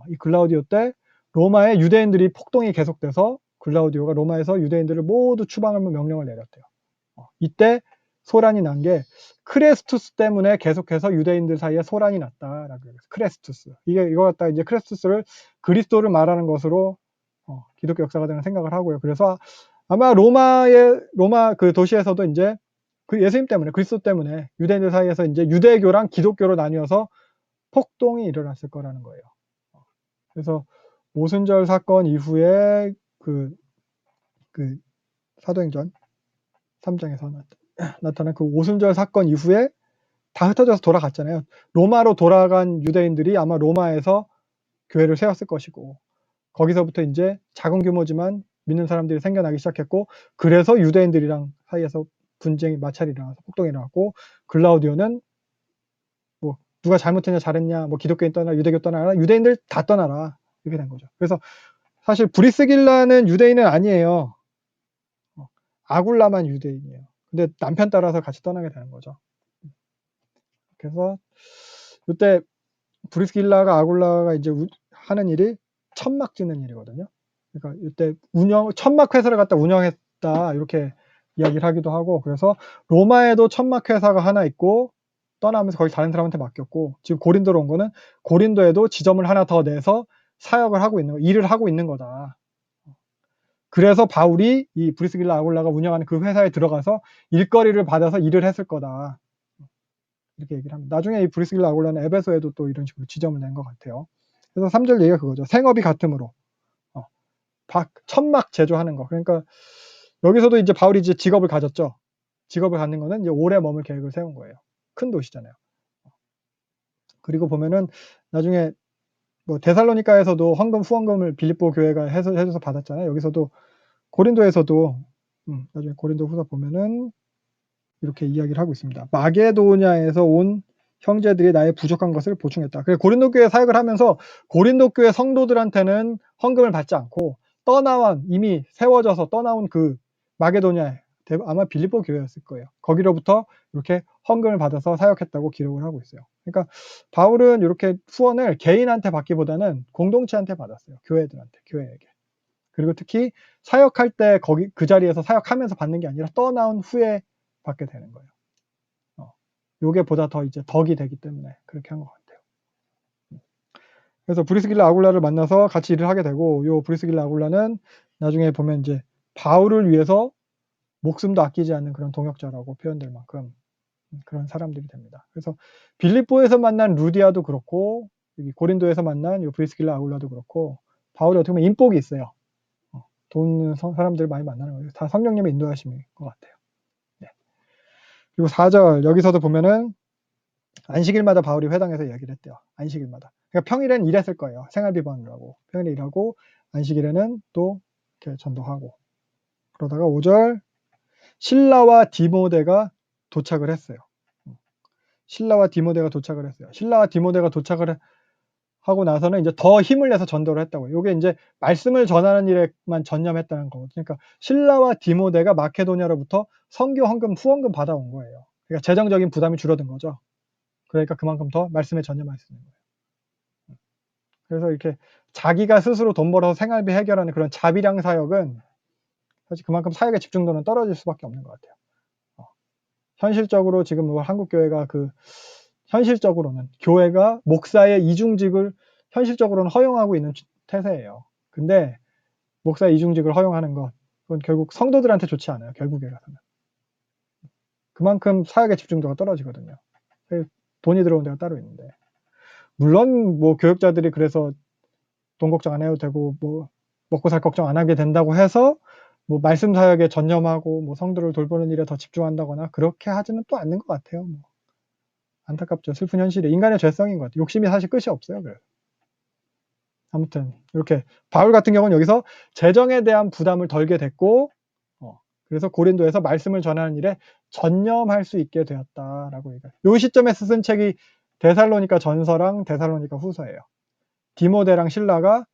이 글라우디오 때 로마의 유대인들이 폭동이 계속돼서 글라우디오가 로마에서 유대인들을 모두 추방할 명령을 내렸대요. 이때 소란이 난 게 크레스투스 때문에 계속해서 유대인들 사이에 소란이 났다라고 해요. 크레스투스. 이거 갖다 이제 크레스투스를 그리스도를 말하는 것으로 기독교 역사가들은 생각을 하고요. 그래서 아마 로마 그 도시에서도 이제 그 예수님 때문에, 그리스도 때문에 유대인들 사이에서 이제 유대교랑 기독교로 나뉘어서 폭동이 일어났을 거라는 거예요. 그래서 오순절 사건 이후에 그 사도행전 3장에서 나타난 그 오순절 사건 이후에 다 흩어져서 돌아갔잖아요. 로마로 돌아간 유대인들이 아마 로마에서 교회를 세웠을 것이고, 거기서부터 이제 작은 규모지만 믿는 사람들이 생겨나기 시작했고, 그래서 유대인들이랑 사이에서 분쟁이 마찰이 일어나서 폭동이 일어났고, 글라우디오는 뭐 누가 잘못했냐 잘했냐, 뭐 기독교인 떠나 유대교 떠나라, 유대인들 다 떠나라, 이렇게 된 거죠. 그래서 사실 브리스길라는 유대인은 아니에요. 아굴라만 유대인이에요. 근데 남편 따라서 같이 떠나게 되는 거죠. 그래서 이때 브리스길라가 아굴라가 이제 하는 일이 천막 짓는 일이거든요. 그러니까 이때 천막 회사를 갖다 운영했다, 이렇게 이야기를 하기도 하고, 그래서 로마에도 천막 회사가 하나 있고 떠나면서 거기 다른 사람한테 맡겼고, 지금 고린도로 온 거는 고린도에도 지점을 하나 더 내서 사역을 하고 있는 거, 일을 하고 있는 거다. 그래서 바울이 이 브리스길라 아굴라가 운영하는 그 회사에 들어가서 일거리를 받아서 일을 했을 거다, 이렇게 얘기를 합니다. 나중에 이 브리스길라 아굴라는 에베소에도 또 이런 식으로 지점을 낸 것 같아요. 그래서 3절 얘기가 그거죠. 생업이 같음으로 천막 제조하는 거. 그러니까 여기서도 이제 바울이 이제 직업을 가졌죠. 직업을 갖는 거는 이제 오래 머물 계획을 세운 거예요. 큰 도시잖아요. 그리고 보면은 나중에 뭐 데살로니가에서도 헌금 후원금을 빌립보 교회가 해줘서 받았잖아요. 여기서도 고린도에서도 나중에 고린도 후서 보면은 이렇게 이야기를 하고 있습니다. 마게도냐에서 온 형제들이 나의 부족한 것을 보충했다. 그래서 고린도 교회 사역을 하면서 고린도 교회 성도들한테는 헌금을 받지 않고 이미 세워져서 떠나온 그 마게도냐, 아마 빌립보 교회였을 거예요. 거기로부터 이렇게 헌금을 받아서 사역했다고 기록을 하고 있어요. 그러니까 바울은 이렇게 후원을 개인한테 받기보다는 공동체한테 받았어요. 교회에게. 그리고 특히 사역할 때 그 자리에서 사역하면서 받는 게 아니라 떠나온 후에 받게 되는 거예요. 요게 보다 더 이제 덕이 되기 때문에 그렇게 한 것 같아요. 그래서 브리스길라 아굴라를 만나서 같이 일을 하게 되고, 요 브리스길라 아굴라는 나중에 보면 이제 바울을 위해서 목숨도 아끼지 않는 그런 동역자라고 표현될 만큼 그런 사람들이 됩니다. 그래서 빌립보에서 만난 루디아도 그렇고, 여기 고린도에서 만난 요 브리스길라 아굴라도 그렇고, 바울이 어떻게 보면 인복이 있어요. 돈 사람들 많이 만나는 거예요. 다 성령님의 인도하심인 것 같아요. 네. 그리고 4절 여기서도 보면은 안식일마다 바울이 회당에서 이야기를 했대요. 안식일마다. 그러니까 평일엔 일했을 거예요. 생활비번을 하고, 평일에 일하고 안식일에는 또 이렇게 전도하고. 그러다가 5절 신라와 디모데가 도착을 했어요. 신라와 디모데가 도착을 했어요. 신라와 디모데가 도착을 하고 나서는 이제 더 힘을 내서 전도를 했다고요. 이게 이제 말씀을 전하는 일에만 전념했다는 거거든요. 그러니까 신라와 디모데가 마케도냐로부터 선교 헌금, 후원금 받아온 거예요. 그러니까 재정적인 부담이 줄어든 거죠. 그러니까 그만큼 더 말씀에 전념할 수 있는 거예요. 그래서 이렇게 자기가 스스로 돈 벌어서 생활비 해결하는 그런 자비량 사역은 사실 그만큼 사역의 집중도는 떨어질 수밖에 없는 것 같아요. 현실적으로 지금 뭐 한국 교회가 현실적으로는 교회가 목사의 이중직을 현실적으로는 허용하고 있는 태세예요. 근데 목사의 이중직을 허용하는 것, 그건 결국 성도들한테 좋지 않아요. 결국에 가서는. 그만큼 사역의 집중도가 떨어지거든요. 돈이 들어온 데가 따로 있는데. 물론 뭐 교육자들이 그래서 돈 걱정 안 해도 되고 뭐 먹고 살 걱정 안 하게 된다고 해서 뭐 말씀 사역에 전념하고 뭐 성도를 돌보는 일에 더 집중한다거나 그렇게 하지는 또 않는 것 같아요. 뭐. 안타깝죠. 슬픈 현실이 인간의 죄성인 것 같아요. 욕심이 사실 끝이 없어요. 그래서. 아무튼 이렇게 바울 같은 경우는 여기서 재정에 대한 부담을 덜게 됐고, 그래서 고린도에서 말씀을 전하는 일에 전념할 수 있게 되었다라고 얘기해요. 이 시점에서 쓴 책이 데살로니가 전서랑 데살로니가 후서예요. 디모데랑 실라가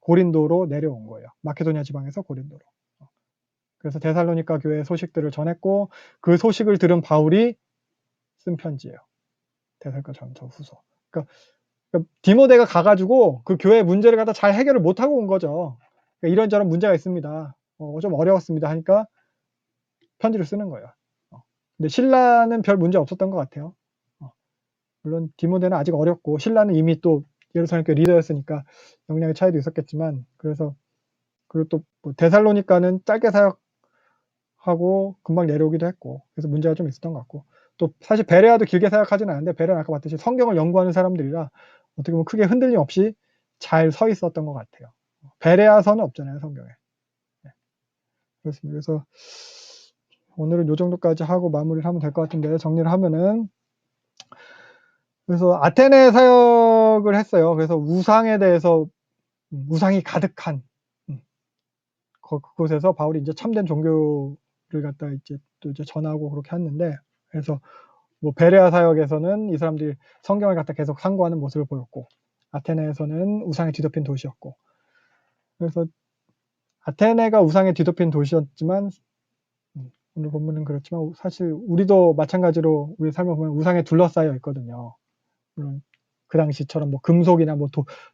고린도로 내려온 거예요. 마케도니아 지방에서 고린도로. 그래서 데살로니가 교회의 소식들을 전했고 그 소식을 들은 바울이 쓴 편지예요. 데살로니가 전서 후서. 그러니까 디모데가 가가지고 그 교회 문제를 갖다 잘 해결을 못하고 온 거죠. 그러니까 이런저런 문제가 있습니다. 좀 어려웠습니다 하니까 편지를 쓰는 거예요. 근데 신라는 별 문제 없었던 것 같아요. 물론 디모데는 아직 어렸고 신라는 이미 또 예루살렘 교회 리더였으니까 역량의 차이도 있었겠지만 그래서 그리고 또 뭐 데살로니가는 짧게 사역하고 금방 내려오기도 했고 그래서 문제가 좀 있었던 것 같고 또 사실 베레아도 길게 사역하지는 않았는데 베레아는 아까 봤듯이 성경을 연구하는 사람들이라 어떻게 보면 크게 흔들림 없이 잘 서 있었던 것 같아요. 베레아서는 없잖아요 성경에. 네. 그렇습니다. 그래서 오늘은 요 정도까지 하고 마무리를 하면 될 것 같은데 정리를 하면은 그래서 아테네 사역을 했어요. 그래서 우상에 대해서 우상이 가득한 그곳에서 바울이 이제 참된 종교를 갖다 이제 또 이제 전하고 그렇게 했는데 그래서 뭐 베레아 사역에서는 이 사람들이 성경을 갖다 계속 상고하는 모습을 보였고 아테네에서는 우상에 뒤덮인 도시였고 그래서 아테네가 우상에 뒤덮인 도시였지만 오늘 본문은 그렇지만 사실 우리도 마찬가지로 우리 삶을 보면 우상에 둘러싸여 있거든요. 물론 그 당시처럼 뭐 금속이나 뭐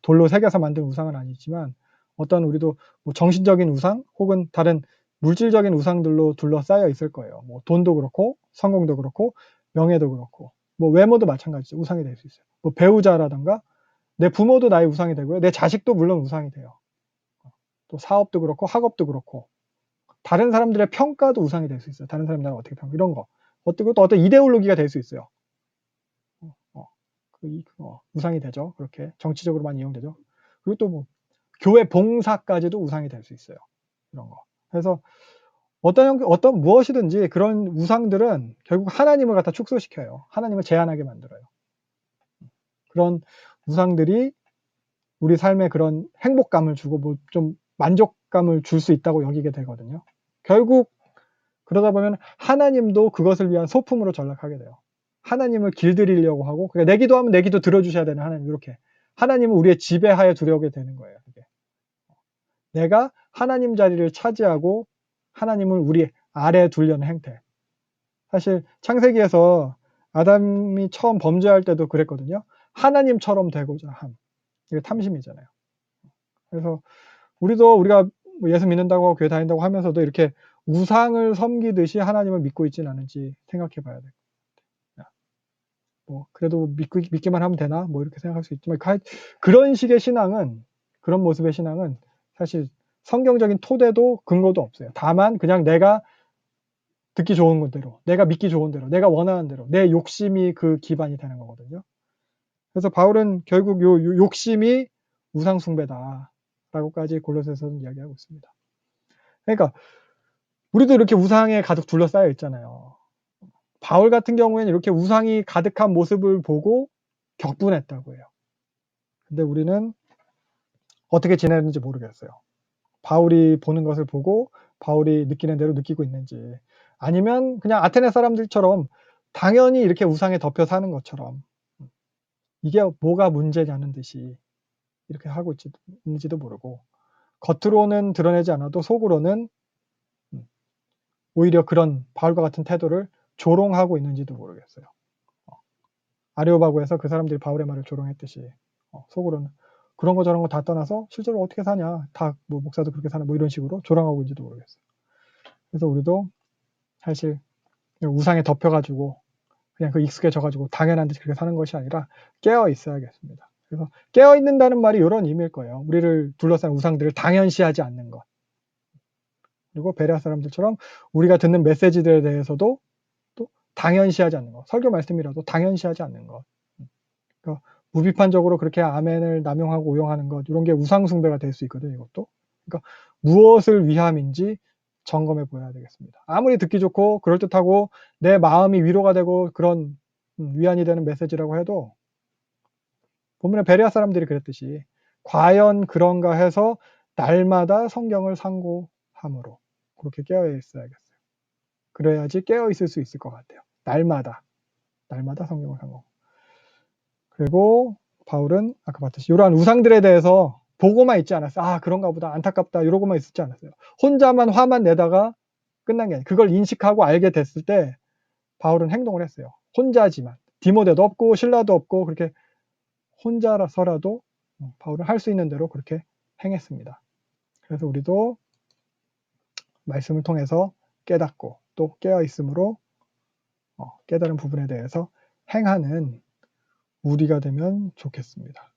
돌로 새겨서 만든 우상은 아니지만 어떤 우리도 뭐 정신적인 우상 혹은 다른 물질적인 우상들로 둘러싸여 있을 거예요. 뭐 돈도 그렇고 성공도 그렇고 명예도 그렇고 뭐 외모도 마찬가지죠. 우상이 될 수 있어요. 뭐 배우자라던가 내 부모도 나의 우상이 되고요. 내 자식도 물론 우상이 돼요. 또 사업도 그렇고 학업도 그렇고 다른 사람들의 평가도 우상이 될 수 있어요. 다른 사람 나를 어떻게 평가 이런 거. 또 어떤 이데올로기가 될 수 있어요. 우상이 되죠. 그렇게 정치적으로 많이 이용되죠. 그리고 또 뭐 교회 봉사까지도 우상이 될 수 있어요. 이런 거. 그래서 어떤 무엇이든지 그런 우상들은 결국 하나님을 갖다 축소시켜요. 하나님을 제한하게 만들어요. 그런 우상들이 우리 삶에 그런 행복감을 주고 뭐 좀 만족감을 줄 수 있다고 여기게 되거든요. 결국 그러다 보면 하나님도 그것을 위한 소품으로 전락하게 돼요. 하나님을 길들이려고 하고 그러니까 내 기도하면 내 기도 들어주셔야 되는 하나님 이렇게 하나님은 우리의 지배하에 두려게 되는 거예요. 이게. 내가 하나님 자리를 차지하고 하나님을 우리 아래에 두려는 행태. 사실 창세기에서 아담이 처음 범죄할 때도 그랬거든요. 하나님처럼 되고자 함. 이게 탐심이잖아요. 그래서 우리가 뭐 예수 믿는다고 교회 다닌다고 하면서도 이렇게 우상을 섬기듯이 하나님을 믿고 있지는 않은지 생각해 봐야 돼요. 뭐 그래도 믿기만 하면 되나? 뭐 이렇게 생각할 수 있지만 그런 식의 신앙은 그런 모습의 신앙은 사실 성경적인 토대도 근거도 없어요. 다만 그냥 내가 듣기 좋은 대로, 내가 믿기 좋은 대로, 내가 원하는 대로 내 욕심이 그 기반이 되는 거거든요. 그래서 바울은 결국 요 욕심이 우상 숭배다라고까지 골로새서는 이야기하고 있습니다. 그러니까 우리도 이렇게 우상에 가득 둘러싸여 있잖아요. 바울 같은 경우에는 이렇게 우상이 가득한 모습을 보고 격분했다고 해요. 근데 우리는 어떻게 지내는지 모르겠어요. 바울이 보는 것을 보고 바울이 느끼는 대로 느끼고 있는지 아니면 그냥 아테네 사람들처럼 당연히 이렇게 우상에 덮여 사는 것처럼 이게 뭐가 문제냐는 듯이 이렇게 하고 있는지도 모르고 겉으로는 드러내지 않아도 속으로는 오히려 그런 바울과 같은 태도를 조롱하고 있는지도 모르겠어요. 아레오바고에서 그 사람들이 바울의 말을 조롱했듯이 속으로는 그런 거 저런 거 다 떠나서 실제로 어떻게 사냐 다 뭐 목사도 그렇게 사나 뭐 이런 식으로 조롱하고 있는지도 모르겠어요. 그래서 우리도 사실 우상에 덮여가지고 그냥 그 익숙해져가지고 당연한 듯이 그렇게 사는 것이 아니라 깨어 있어야겠습니다. 그래서 깨어 있는다는 말이 이런 의미일 거예요. 우리를 둘러싼 우상들을 당연시하지 않는 것. 그리고 베레아 사람들처럼 우리가 듣는 메시지들에 대해서도 또 당연시하지 않는 것. 설교 말씀이라도 당연시하지 않는 것. 그러니까 무비판적으로 그렇게 아멘을 남용하고 오용하는 것. 이런 게 우상 숭배가 될 수 있거든요. 이것도. 그러니까 무엇을 위함인지 점검해 보아야 되겠습니다. 아무리 듣기 좋고 그럴듯하고 내 마음이 위로가 되고 그런 위안이 되는 메시지라고 해도 본문에 베레아 사람들이 그랬듯이 과연 그런가 해서 날마다 성경을 상고함으로 그렇게 깨어 있어야겠어요. 그래야지 깨어 있을 수 있을 것 같아요. 날마다 성경을 상고. 그리고 바울은 아까 봤듯이 이러한 우상들에 대해서 보고만 있지 않았어요. 아, 그런가 보다, 안타깝다, 이러고만 있었지 않았어요. 혼자만 화만 내다가 끝난 게 아니에요. 그걸 인식하고 알게 됐을 때 바울은 행동을 했어요. 혼자지만. 디모데도 없고 신라도 없고 그렇게 혼자라서라도 바울은 할 수 있는 대로 그렇게 행했습니다. 그래서 우리도 말씀을 통해서 깨닫고 또 깨어있으므로 깨달은 부분에 대해서 행하는 우리가 되면 좋겠습니다.